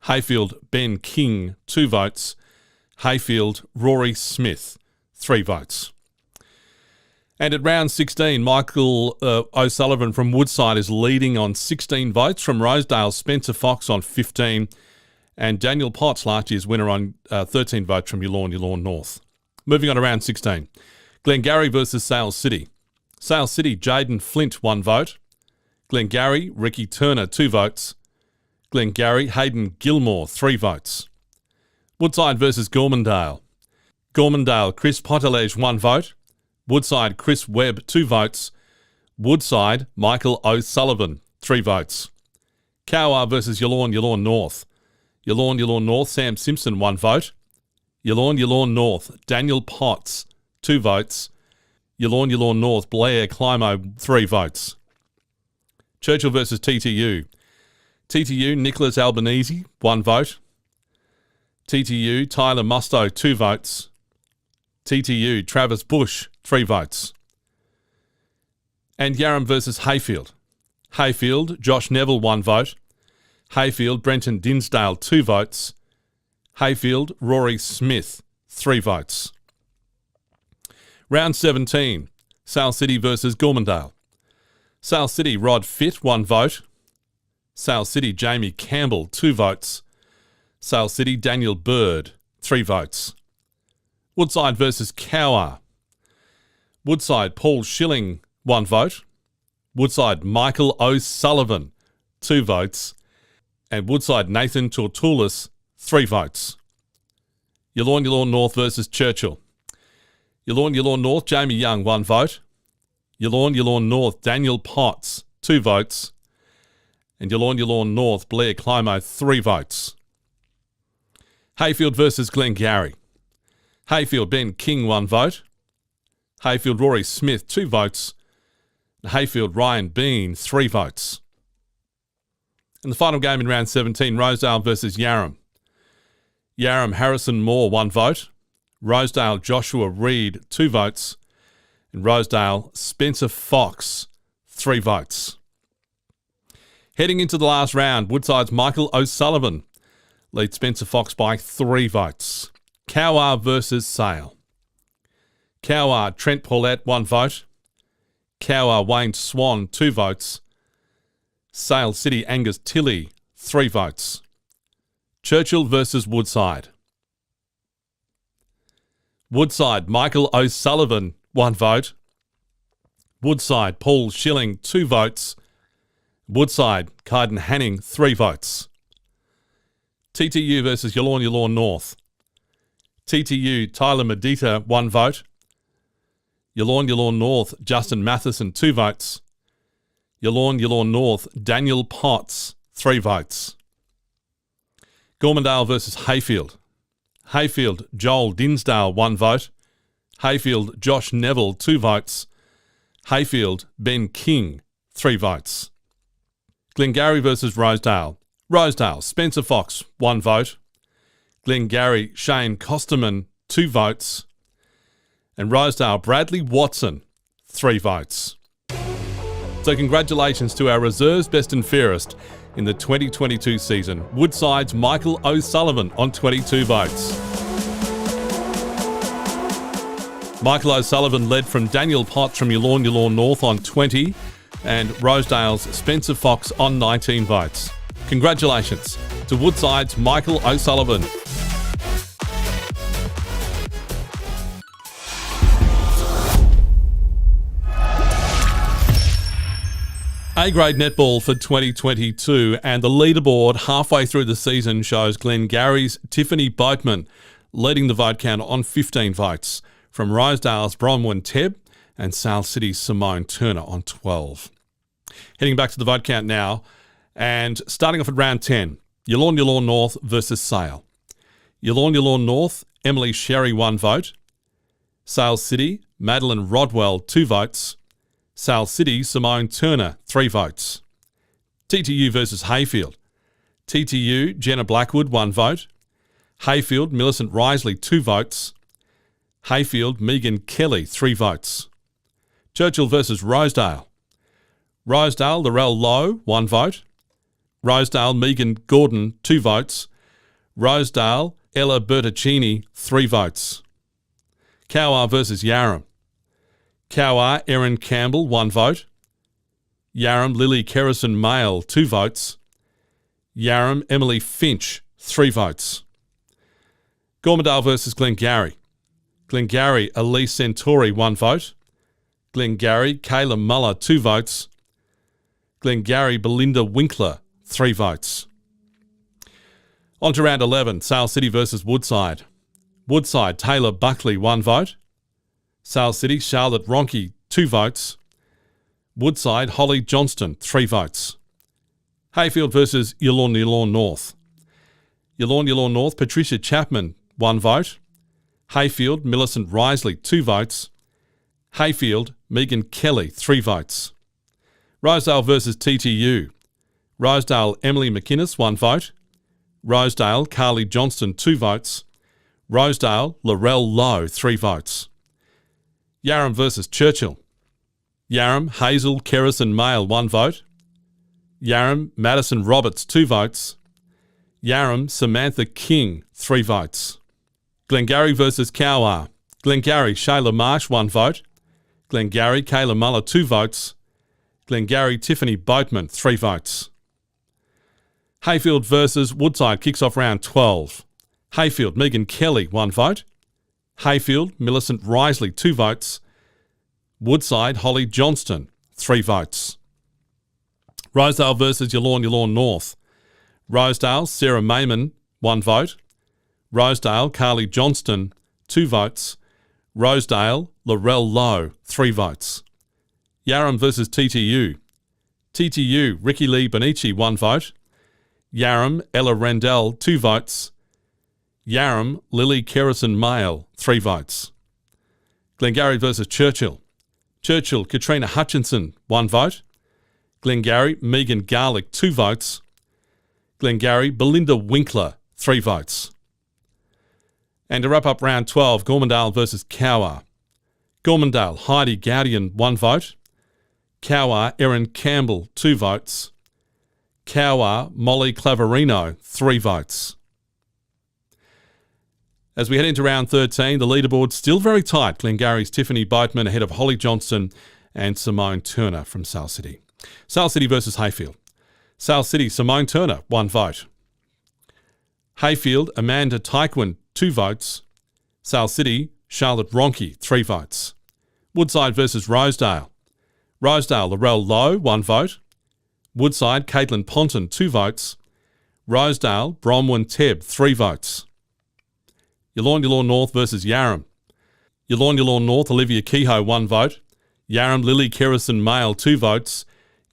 Hayfield, Ben King, 2 votes. Hayfield, Rory Smith, 3 votes. And at round 16, Michael O'Sullivan from Woodside is leading on 16 votes. From Rosedale, Spencer Fox on 15. And Daniel Potts, last year's winner, on 13 votes from Yallourn North. Moving on to round 16. Glengarry versus Sale City. Sale City, Jaden Flint, 1 vote. Glengarry, Ricky Turner, 2 votes. Glengarry, Hayden Gilmore, 3 votes. Woodside versus Gormandale. Gormandale, Chris Potterledge, 1 vote. Woodside, Chris Webb, 2 votes. Woodside, Michael O'Sullivan, 3 votes. Cowar versus Yallourn North. Yallourn North, Sam Simpson, 1 vote. Yallourn North, Daniel Potts, 2 votes. Yallourn North, Blair Climo, 3 votes. Churchill versus TTU. TTU, Nicholas Albanese, 1 vote. TTU, Tyler Musto, 2 votes. TTU, Travis Bush, 3 votes. And Yarram versus Hayfield. Hayfield, Josh Neville, 1 vote. Hayfield, Brenton Dinsdale, 2 votes. Hayfield, Rory Smith, 3 votes. Round 17, Sale City versus Gormandale. Sale City, Rod Fitt, 1 vote. Sale City, Jamie Campbell, 2 votes. Sale City, Daniel Bird, 3 votes. Woodside versus Cowar. Woodside, Paul Schilling, 1 vote. Woodside, Michael O'Sullivan, 2 votes. And Woodside, Nathan Tortoulis, 3 votes. Yallourn North versus Churchill. Yallourn North, Jamie Young, 1 vote. Yallourn North, Daniel Potts, 2 votes. And Yallourn North, Blair Climo, 3 votes. Hayfield versus Glengarry. Hayfield, Ben King, 1 vote. Hayfield, Rory Smith, 2 votes. And Hayfield, Ryan Bean, 3 votes. And the final game in round 17, Rosedale versus Yarram. Yarram, Harrison Moore, 1 vote. Rosedale, Joshua Reed, 2 votes. And Rosedale, Spencer Fox, 3 votes. Heading into the last round, Woodside's Michael O'Sullivan leads Spencer Fox by 3 votes. Cowar versus Sale. Cowar, Trent Paulette, 1 vote. Cowar, Wayne Swan, 2 votes. Sale City, Angus Tilley, 3 votes. Churchill versus Woodside. Woodside, Michael O'Sullivan, 1 vote. Woodside, Paul Schilling, 2 votes. Woodside, Kaiden Hanning, 3 votes. TTU versus Yallourn North. TTU, Tyler Medita, 1 vote. Yallourn North, Justin Matheson, 2 votes. Yallourn North, Daniel Potts, 3 votes. Gormandale versus Hayfield. Hayfield, Joel Dinsdale, 1 vote. Hayfield, Josh Neville, 2 votes. Hayfield, Ben King, 3 votes. Glengarry versus Rosedale. Rosedale, Spencer Fox, 1 vote. Glengarry, Shane Costerman, 2 votes. And Rosedale, Bradley Watson, 3 votes. So congratulations to our reserves best and fairest in the 2022 season. Woodside's Michael O'Sullivan on 22 votes. Michael O'Sullivan led from Daniel Potts from Yallourn North on 20 and Rosedale's Spencer Fox on 19 votes. Congratulations to Woodside's Michael O'Sullivan. A-grade netball for 2022, and the leaderboard halfway through the season shows Glengarry's Tiffany Boatman leading the vote count on 15 votes, from Rosedale's Bronwyn Tebb and Sale City's Simone Turner on 12. Heading back to the vote count now, and starting off at round 10, Yallourn North versus Sale. Yallourn North, Emily Sherry, 1 vote. Sale City, Madeline Rodwell, 2 votes. Sale City, Simone Turner, 3 votes. TTU versus Hayfield. TTU, Jenna Blackwood, 1 vote. Hayfield, Millicent Risley, 2 votes. Hayfield, Megan Kelly, 3 votes. Churchill versus Rosedale. Rosedale, Laurel Lowe, 1 vote. Rosedale, Megan Gordon, 2 votes. Rosedale, Ella Bertaccini, 3 votes. Cowar versus Yarram. Cowar, Erin Campbell, 1 vote. Yarram, Lily Kerrison Male, 2 votes. Yarram, Emily Finch, 3 votes. Gormandale versus Glengarry. Glengarry, Elise Centauri, 1 vote. Glengarry, Kayla Muller, 2 votes. Glengarry, Belinda Winkler, 3 votes. On to round 11, Sale City versus Woodside. Woodside, Taylor Buckley, 1 vote. Sale City, Charlotte Ronke, 2 votes. Woodside, Holly Johnston, 3 votes. Hayfield versus Yallourn North. Yallourn North, Patricia Chapman, 1 vote. Hayfield, Millicent Risley, 2 votes. Hayfield, Megan Kelly, 3 votes. Rosedale versus TTU. Rosedale, Emily McInnes, 1 vote. Rosedale, Carly Johnston, 2 votes. Rosedale, Laurel Lowe, 3 votes. Yarram versus Churchill. Yarram, Hazel Kerrison Male, 1 vote. Yarram, Madison Roberts, 2 votes. Yarram, Samantha King, 3 votes. Glengarry versus Cowar. Glengarry, Shayla Marsh, 1 vote. Glengarry, Kayla Muller, 2 votes. Glengarry, Tiffany Boatman, 3 votes. Hayfield versus Woodside kicks off round 12. Hayfield, Megan Kelly, 1 vote. Hayfield, Millicent Risley, 2 votes. Woodside, Holly Johnston, 3 votes. Rosedale versus Yallourn North. Rosedale, Sarah Mayman, 1 vote. Rosedale, Carly Johnston, 2 votes. Rosedale, Laurel Lowe, 3 votes. Yarram versus TTU. TTU, Ricky Lee Bonici, 1 vote. Yarram, Ella Randell, 2 votes. Yarram, Lily Kerrison Male, 3 votes. Glengarry versus Churchill. Churchill, Katrina Hutchinson, 1 vote. Glengarry, Megan Garlick, 2 votes. Glengarry, Belinda Winkler, 3 votes. And to wrap up round 12, Gormandale versus Cowar. Gormandale, Heidi Gaudian, 1 vote. Cowar, Erin Campbell, 2 votes. Cowar, Molly Clavarino, 3 votes. As we head into round 13, the leaderboard still very tight. Glengarry's Tiffany Boatman ahead of Holly Johnston and Simone Turner from Sale City. Sale City versus Hayfield. Sale City, Simone Turner, 1 vote. Hayfield, Amanda Tyquin, 2 votes. Sale City, Charlotte Ronke, 3 votes. Woodside versus Rosedale. Rosedale, Laurel Lowe, 1 vote. Woodside, Caitlin Ponton, 2 votes. Rosedale, Bromwyn Tebb, 3 votes. Yallourn North versus Yarram. Yallourn North, Olivia Kehoe, 1 vote. Yarram, Lily Kerrison Male, 2 votes.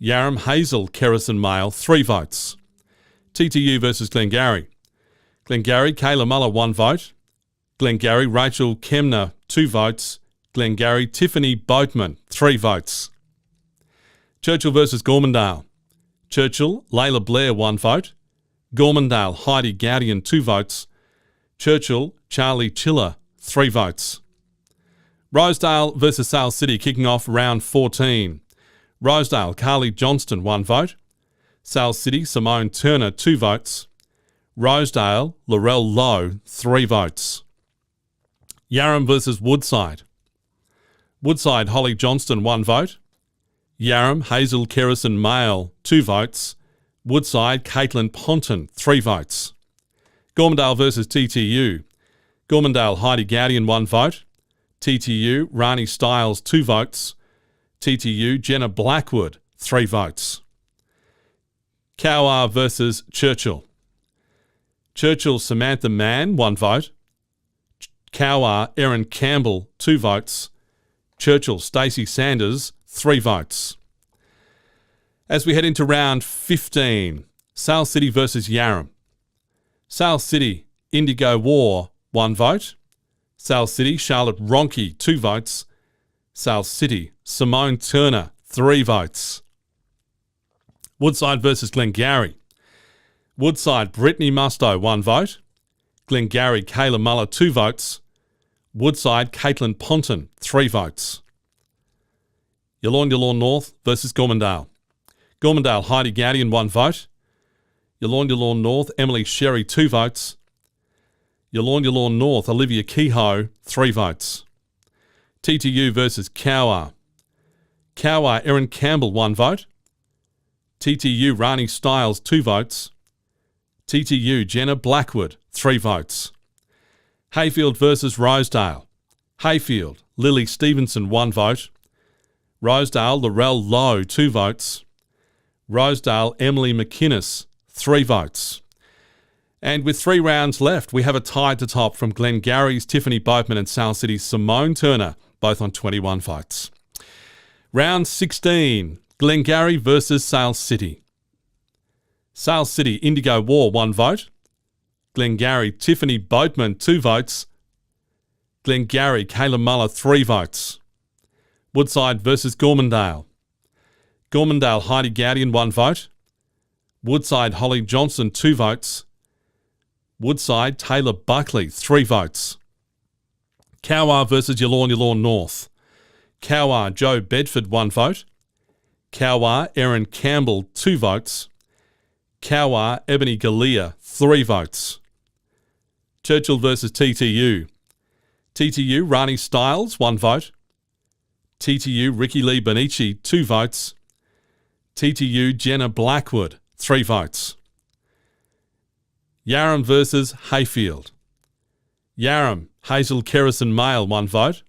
Yarram, Hazel Kerrison Male, 3 votes. TTU versus Glengarry. Glengarry, Kayla Muller, 1 vote. Glengarry, Rachel Kemner, 2 votes. Glengarry, Tiffany Boatman, 3 votes. Churchill versus Gormandale. Churchill, Layla Blair, 1 vote. Gormandale, Heidi Gaudian, 2 votes. Churchill, Charlie Chiller, 3 votes. Rosedale versus Sale City kicking off round 14. Rosedale, Carly Johnston, 1 vote. Sale City, Simone Turner, 2 votes. Rosedale, Laurel Lowe, 3 votes. Yarram versus Woodside. Woodside, Holly Johnston, 1 vote. Yarram, Hazel Kerrison Male, 2 votes. Woodside, Caitlin Ponton, 3 votes. Gormandale versus TTU. Gormandale, Heidi Gaudian, 1 vote. TTU, Rani Stiles, 2 votes. TTU, Jenna Blackwood, 3 votes. Cowar versus Churchill. Churchill, Samantha Mann, 1 vote. Cowar, Erin Campbell, 2 votes. Churchill, Stacey Sanders, 3 votes. As we head into round 15, Sale City versus Yarram. Sale City, Indigo War, 1 vote. Sale City, Charlotte Ronke, 2 votes. Sale City, Simone Turner, 3 votes. Woodside versus Glengarry. Woodside, Brittany Musto, 1 vote. Glengarry, Kayla Muller, 2 votes. Woodside, Caitlin Ponton, 3 votes. Yallourn North versus Gormandale. Gormandale, Heidi Gaudian, 1 vote. Yallourn North, Emily Sherry, 2 votes. Yallourn North, Olivia Kehoe, 3 votes. TTU versus Cowar. Cowar, Erin Campbell, 1 vote. TTU, Rani Stiles, 2 votes. TTU, Jenna Blackwood, 3 votes. Hayfield versus Rosedale. Hayfield, Lily Stevenson, 1 vote. Rosedale, Laurel Lowe, 2 votes. Rosedale, Emily McInnes, 3 votes. And with 3 rounds left, we have a tie to top from Glengarry's Tiffany Boatman and Sale City's Simone Turner, both on 21 votes. Round 16, Glengarry versus Sale City. Sale City, Indigo War, 1 vote. Glengarry, Tiffany Boatman, 2 votes. Glengarry, Kayla Muller, 3 votes. Woodside versus Gormandale. Gormandale, Heidi Gaudian, 1 vote. Woodside Holly Johnson, 2 votes. Woodside Taylor Buckley, 3 votes. Cowar versus Yallourn North. Cowar Joe Bedford, 1 vote. Cowar Erin Campbell, 2 votes. Cowar Ebony Galea, 3 votes. Churchill versus TTU. TTU Rani Stiles, 1 vote. TTU Ricky Lee Benici, 2 votes. TTU Jenna Blackwood, 3 votes. Yarram versus Hayfield. Yarram Hazel Kerrison Male, 1 vote.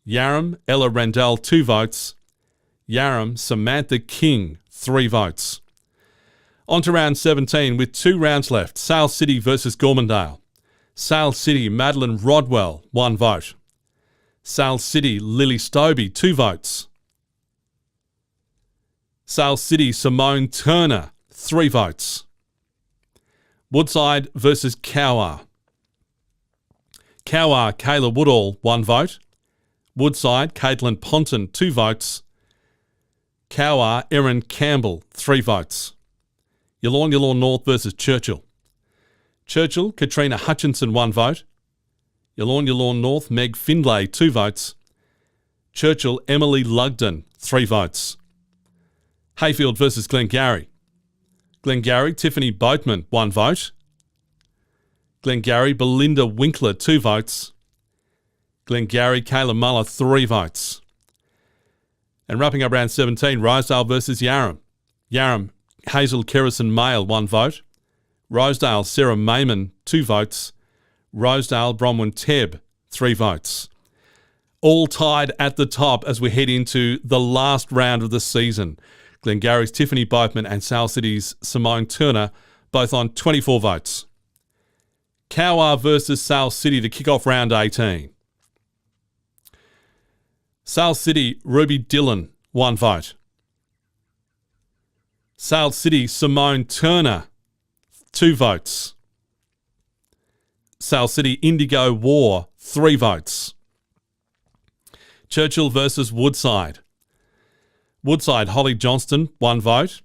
Yarram Ella Randell, 2 votes. Yarram Samantha King, 3 votes. On to round 17 with 2 rounds left. Sale City versus Gormandale. Sale City Madeline Rodwell, 1 vote. Sale City Lily Stobie, 2 votes. Sale City Simone Turner, 3 votes. Woodside versus Cowar. Cowar Kayla Woodall, 1 vote. Woodside Caitlin Ponton, 2 votes. Cowar Erin Campbell, 3 votes. Yallourn North versus Churchill. Churchill Katrina Hutchinson, 1 vote. Yallourn North Meg Findlay, 2 votes. Churchill Emily Lugden, 3 votes. Hayfield versus Glengarry. Glengarry Tiffany Boatman, 1 vote. Glengarry Belinda Winkler, 2 votes. Glengarry Kayla Muller, 3 votes. And wrapping up round 17, Rosedale versus Yarram. Yarram Hazel Kerrison Male, 1 vote. Rosedale Sarah Mayman, 2 votes. Rosedale Bronwyn Tebb, 3 votes. All tied at the top as we head into the last round of the season. Glengarry's Tiffany Boatman and Sale City's Simone Turner, both on 24 votes. Cowar versus Sale City to kick off round 18. Sale City Ruby Dillon, 1 vote. Sale City Simone Turner, 2 votes. Sale City Indigo War, 3 votes. Churchill versus Woodside. Woodside Holly Johnston, 1 vote.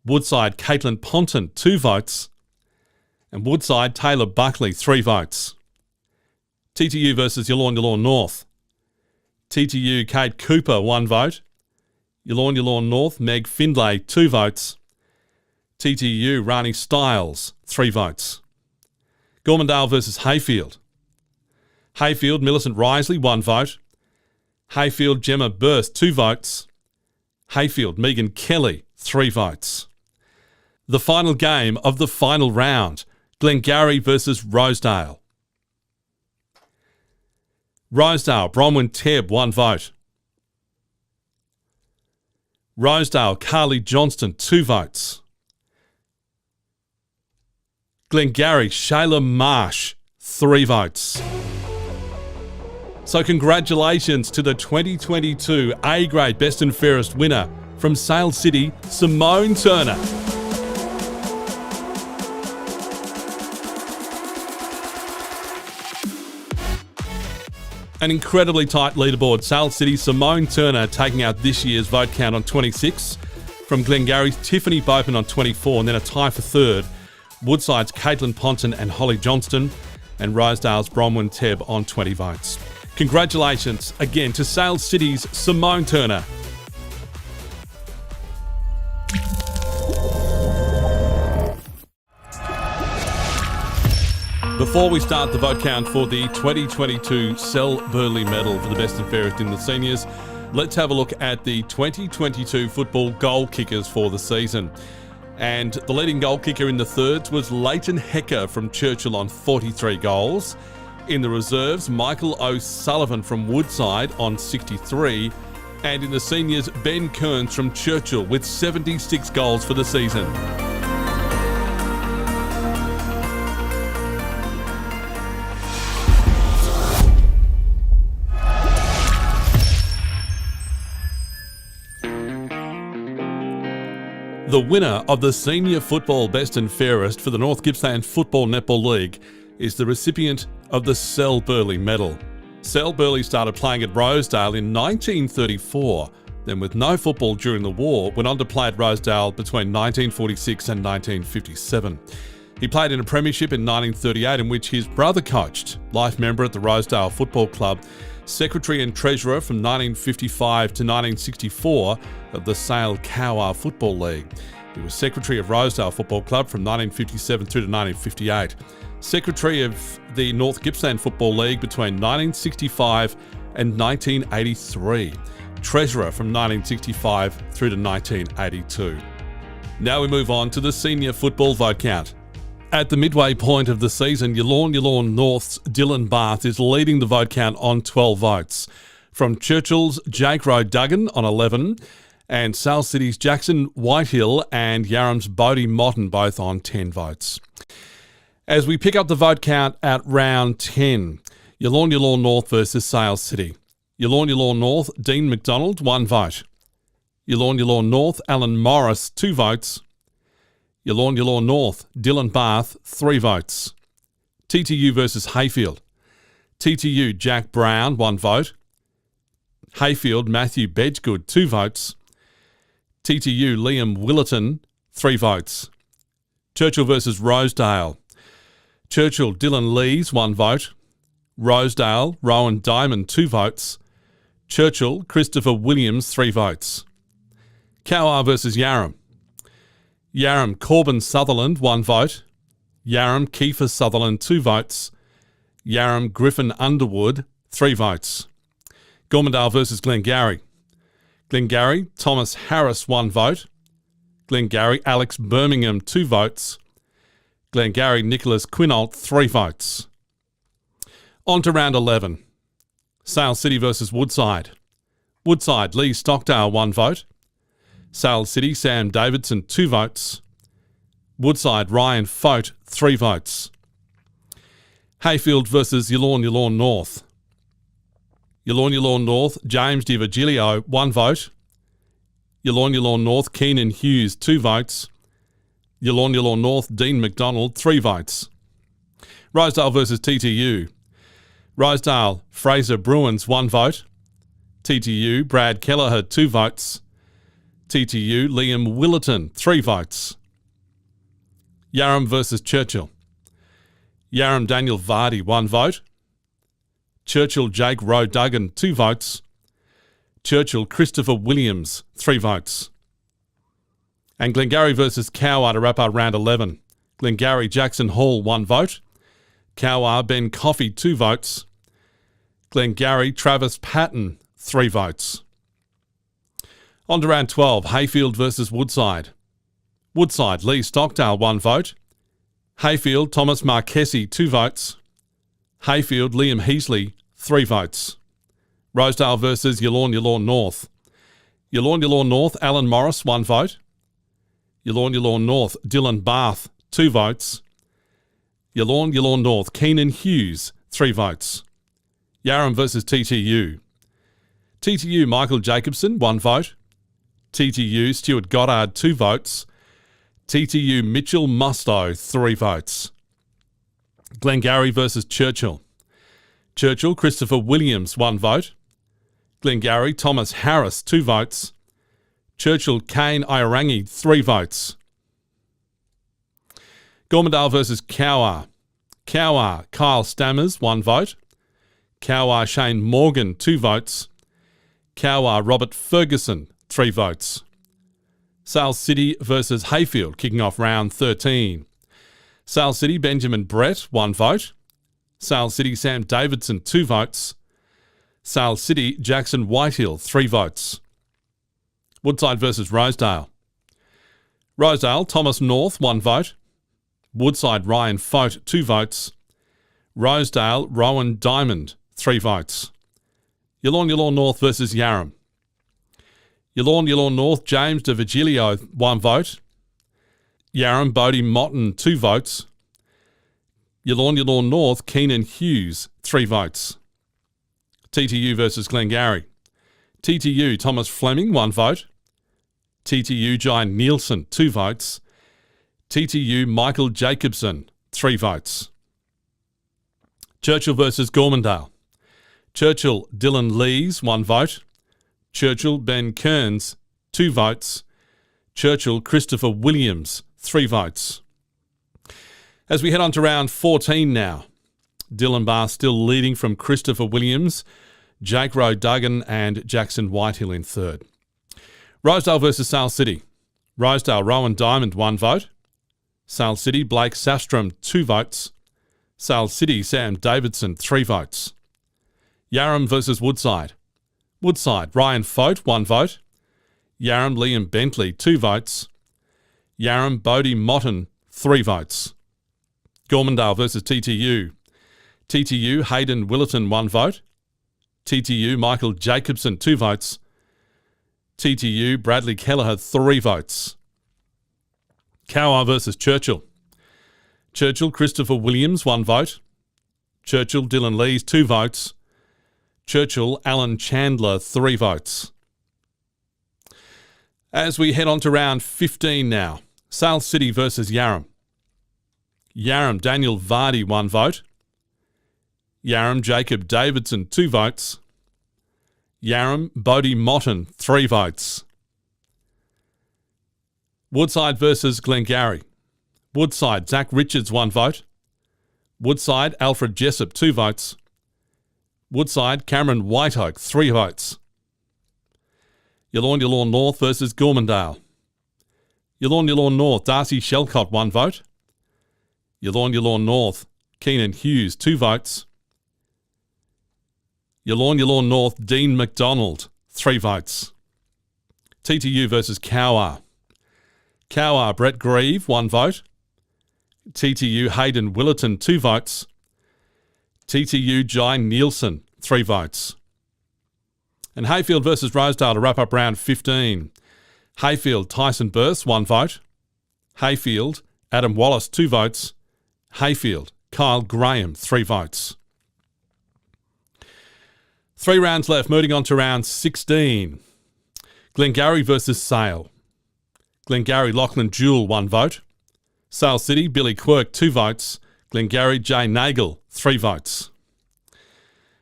Woodside Caitlin Ponton, 2 votes. And Woodside Taylor Buckley, 3 votes. TTU versus Yallourn North. TTU Kate Cooper, 1 vote. Yallourn North Meg Findlay, 2 votes. TTU Rani Stiles, 3 votes. Gormandale versus Hayfield. Hayfield Millicent Risley, 1 vote. Hayfield Gemma Burst, 2 votes. Hayfield Megan Kelly, 3 votes. The final game of the final round, Glengarry versus Rosedale. Rosedale Bronwyn Tebb, 1 vote. Rosedale Carly Johnston, 2 votes. Glengarry Shayla Marsh, 3 votes. So congratulations to the 2022 A-grade Best and Fairest winner from Sale City, Simone Turner. An incredibly tight leaderboard. Sale City, Simone Turner taking out this year's vote count on 26. From Glengarry's Tiffany Boatman on 24, and then a tie for third. Woodside's Caitlin Ponton and Holly Johnston, and Rosedale's Bronwyn Tebb on 20 votes. Congratulations again to Sale City's Simone Turner. Before we start the vote count for the 2022 Sel Burley Medal for the Best and Fairest in the Seniors, let's have a look at the 2022 football goal kickers for the season. And the leading goal kicker in the thirds was Leighton Hecker from Churchill on 43 goals. In the reserves, Michael O'Sullivan from Woodside on 63. And in the seniors, Ben Kearns from Churchill with 76 goals for the season. The winner of the Senior Football Best and Fairest for the North Gippsland Football Netball League is the recipient of the Sel Burley Medal. Sel Burley started playing at Rosedale in 1934, Then, with no football during the war, went on to play at Rosedale between 1946 and 1957. He played in a premiership in 1938 in which his brother coached, life member at the Rosedale Football Club, secretary and treasurer from 1955 to 1964 of the Sale Cower Football League. He was secretary of Rosedale Football Club from 1957 through to 1958. Secretary of the North Gippsland Football League between 1965 and 1983. Treasurer from 1965 through to 1982. Now we move on to the senior football vote count. At the midway point of the season, Yallourn North's Dylan Barth is leading the vote count on 12 votes. From Churchill's Jake Rowe Duggan on 11, and Sal City's Jackson Whitehill and Yarram's Bodie Motton both on 10 votes. As we pick up the vote count at round 10, Yallourn North versus Sale City. Yallourn North, Dean McDonald, 1 vote. Yallourn North, Alan Morris, 2 votes. Yallourn North, Dylan Barth, 3 votes. TTU versus Hayfield. TTU, Jack Brown, 1 vote. Hayfield, Matthew Bedgood, 2 votes. TTU, Liam Willerton, 3 votes. Churchill versus Rosedale. Churchill, Dylan Lees, 1 vote. Rosedale, Rowan Diamond, 2 votes. Churchill, Christopher Williams, 3 votes. Cower versus Yarram. Yarram, Corbin Sutherland, 1 vote. Yarram, Kiefer Sutherland, 2 votes. Yarram, Griffin Underwood, 3 votes. Gormandale versus Glengarry. Glengarry, Thomas Harris, 1 vote. Glengarry, Alex Birmingham, 2 votes. Glengarry, Nicholas Quinault, 3 votes. On to round 11. Sale City versus Woodside. Woodside, Lee Stockdale, 1 vote. Sale City, Sam Davidson, 2 votes. Woodside, Ryan Fote, 3 votes. Hayfield versus Yallourn North. Yallourn North, James Di Virgilio, 1 vote. Yallourn North, Keenan Hughes, 2 votes. Yallourn North, Dean McDonald, 3 votes. Rosedale versus TTU. Rosedale, Fraser Bruins, 1 vote. TTU, Brad Kelleher, 2 votes. TTU, Liam Willerton, 3 votes. Yarram versus Churchill. Yarram, Daniel Vardy, 1 vote. Churchill, Jake Rowe Duggan, 2 votes. Churchill, Christopher Williams, 3 votes. And Glengarry versus Cower to wrap up round 11. Glengarry, Jackson Hall, 1 vote. Cower, Ben Coffey, 2 votes. Glengarry, Travis Patton, 3 votes. On to round 12, Hayfield versus Woodside. Woodside, Lee Stockdale, 1 vote. Hayfield, Thomas Marquesi, 2 votes. Hayfield, Liam Heasley, 3 votes. Rosedale versus Yallourn North. Yallourn North, Alan Morris, 1 vote. Yallourn North, Dylan Barth, 2 votes. Yallourn North, Keenan Hughes, 3 votes. Yarram versus TTU. TTU, Michael Jacobson, 1 vote. TTU, Stuart Goddard, 2 votes. TTU, Mitchell Musto, 3 votes. Glengarry versus Churchill. Churchill, Christopher Williams, 1 vote. Glengarry, Thomas Harris, 2 votes. Churchill, Kane Iorangi, 3 votes. Gormandale versus Cower. Cower, Kyle Stammers, 1 vote. Cower, Shane Morgan, 2 votes. Cower, Robert Ferguson, 3 votes. Sale City versus Hayfield, kicking off round 13. Sale City, Benjamin Brett, 1 vote. Sale City, Sam Davidson, 2 votes. Sale City, Jackson Whitehill, 3 votes. Woodside versus Rosedale. Rosedale, Thomas North, 1 vote. Woodside, Ryan Fote, 2 votes. Rosedale, Rowan Diamond, 3 votes. Yallourn North versus Yarram. Yallourn North, James Di Virgilio, 1 vote. Yarram, Bodie Motton, 2 votes. Yallourn North, Keenan Hughes, 3 votes. TTU versus Glengarry. TTU, Thomas Fleming, 1 vote. TTU, Jai Nielsen, 2 votes. TTU, Michael Jacobson, 3 votes. Churchill versus Gormandale. Churchill, Dylan Lees, 1 vote. Churchill Ben Kearns, 2 votes. Churchill Christopher Williams, 3 votes. As we head on to round 14 now, Dylan Bath still leading from Christopher Williams, Jake Rowe Duggan and Jackson Whitehill in third. Rosedale versus Sale City. Rosedale Rowan Diamond, 1 vote. Sale City Blake Sastrom, 2 votes. Sale City Sam Davidson, 3 votes. Yarram versus Woodside. Woodside Ryan Fote, 1 vote. Yarram Liam Bentley, 2 votes. Yarram Bodie Motton, 3 votes. Gormandale versus TTU. TTU Hayden Willerton, 1 vote. TTU Michael Jacobson, 2 votes. TTU Bradley Kelleher, 3 votes. Cowar versus Churchill. Churchill Christopher Williams, 1 vote. Churchill Dylan Lees, 2 votes. Churchill Alan Chandler, 3 votes. As we head on to round 15 now, Sale City versus Yarram. Yarram Daniel Vardy, 1 vote. Yarram Jacob Davidson, 2 votes. Yarram Bodie Motton, 3 votes. Woodside versus Glengarry. Woodside Zach Richards, 1 vote. Woodside Alfred Jessup, 2 votes. Woodside Cameron Whiteoak, 3 votes. Yallourn North versus Gormandale. Yallourn North Darcy Shelcott, 1 vote. Yallourn North Keenan Hughes, 2 votes. Yallourn North Dean McDonald, 3 votes. TTU versus Cowar. Cowar Brett Grieve, 1 vote. TTU Hayden Willerton, 2 votes. TTU Jai Nielsen, 3 votes. And Hayfield versus Rosedale to wrap up round 15. Hayfield Tyson Burse, 1 vote. Hayfield Adam Wallace, 2 votes. Hayfield Kyle Graham, 3 votes. 3 rounds left, moving on to round 16. Glengarry versus Sale. Glengarry Lachlan Jewell, 1 vote. Sale City Billy Quirk, 2 votes. Glengarry Jay Nagel, 3 votes.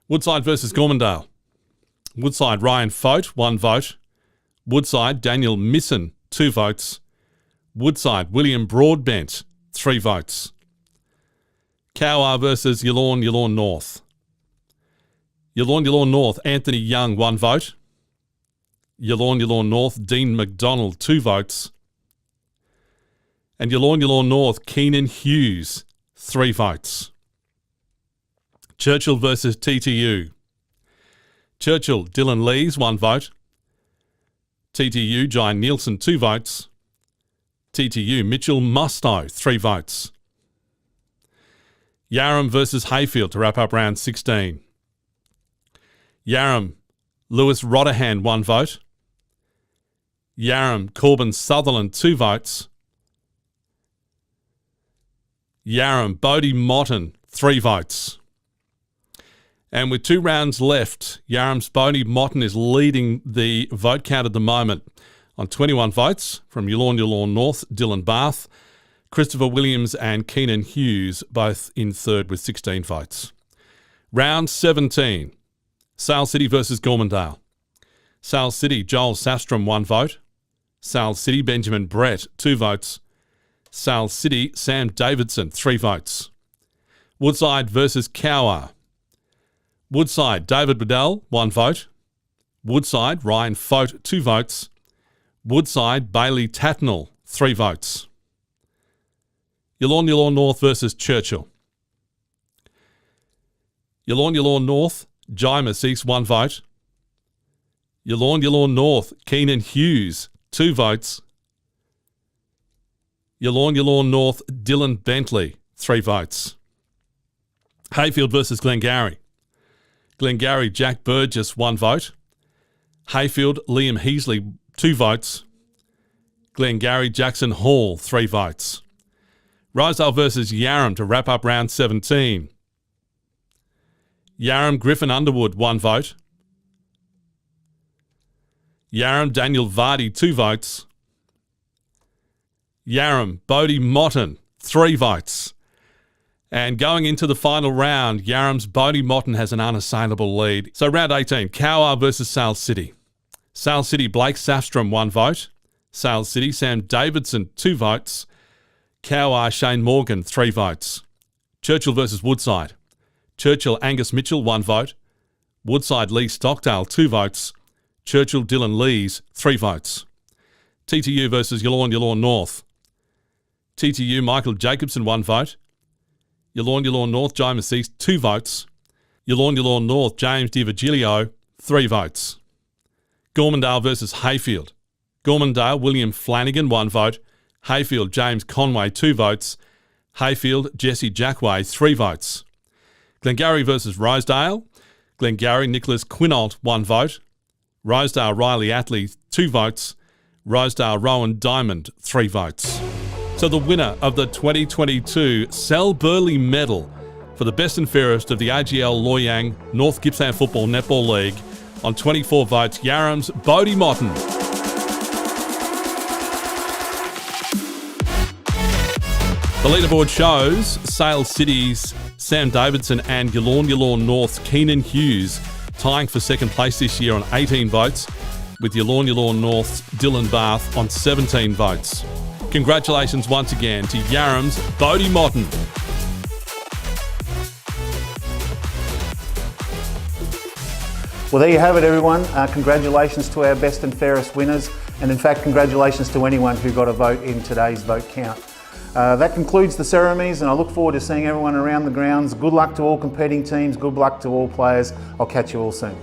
Woodside versus Gormandale. Woodside Ryan Fote, 1 vote. Woodside Daniel Misson, 2 votes. Woodside William Broadbent, 3 votes. Cowar versus Yallourn North. Yallourn North Anthony Young, 1 vote. Yallourn North Dean McDonald, 2 votes. And Yallourn North Keenan Hughes, 3 votes. Churchill versus TTU. Churchill Dylan Lees, 1 vote. TTU Jai Nielsen, 2 votes. TTU Mitchell Musto, 3 votes. Yarram versus Hayfield to wrap up round 16. Yarram Lewis Rodderhan, 1 vote. Yarram Corbin Sutherland, 2 votes. Yarram Bodie Motton, 3 votes. And with 2 rounds left, Yarram's Bodie Motton is leading the vote count at the moment on 21 votes from Yallourn North, Dylan Bath, Christopher Williams and Keenan Hughes, both in third with 16 votes. Round 17, Sale City versus Gormandale. Sale City, Joel Sastrom, 1 vote. Sale City, Benjamin Brett, 2 votes. Sale City, Sam Davidson, 3 votes. Woodside versus Cowar. Woodside, David Waddell, 1 vote. Woodside, Ryan Fote, 2 votes. Woodside, Bailey Tatnall, 3 votes. Yallourn North versus Churchill. Yallourn North, Jai Massees, 1 vote. Yallourn North, Keenan Hughes, 2 votes. Yallourn North, Dylan Bentley, 3 votes. Hayfield versus Glengarry. Glengarry, Jack Burgess, 1 vote. Hayfield, Liam Heasley, 2 votes. Glengarry, Jackson Hall, 3 votes. Rosedale versus Yarram to wrap up round 17. Yarram, Griffin Underwood, 1 vote. Yarram, Daniel Vardy, 2 votes. Yarram, Bodie Motton, 3 votes. And going into the final round, Yarram's Bodie Motton has an unassailable lead. So round 18, Cowar versus Sale City. Sale City, Blake Safstrom, 1 vote. Sale City, Sam Davidson, 2 votes. Cowar, Shane Morgan, 3 votes. Churchill versus Woodside. Churchill, Angus Mitchell, 1 vote. Woodside, Lee Stockdale, 2 votes. Churchill, Dylan Lees, 3 votes. TTU versus Yallourn North. TTU, Michael Jacobson, 1 vote. Yallourn North, Jai Massis, 2 votes. Yallourn North, James DiVirgilio, 3 votes. Gormandale versus Hayfield. Gormandale, William Flanagan, 1 vote. Hayfield, James Conway, 2 votes. Hayfield, Jesse Jackway, 3 votes. Glengarry versus Rosedale. Glengarry, Nicholas Quinault, 1 vote. Rosedale, Riley Atley, 2 votes. Rosedale, Rowan Diamond, 3 votes. So the winner of the 2022 Sal Burley Medal for the best and fairest of the AGL Loy Yang North Gippsland Football Netball League on 24 votes, Yarram's Bodie Motton. The leaderboard shows Sale City's Sam Davidson and Yallourn North's Keenan Hughes tying for second place this year on 18 votes, with Yallourn North's Dylan Bath on 17 votes. Congratulations once again to Yarram's Bodie Motton. Well, there you have it, everyone. Congratulations to our best and fairest winners, and in fact, congratulations to anyone who got a vote in today's vote count. That concludes the ceremonies, and I look forward to seeing everyone around the grounds. Good luck to all competing teams, good luck to all players. I'll catch you all soon.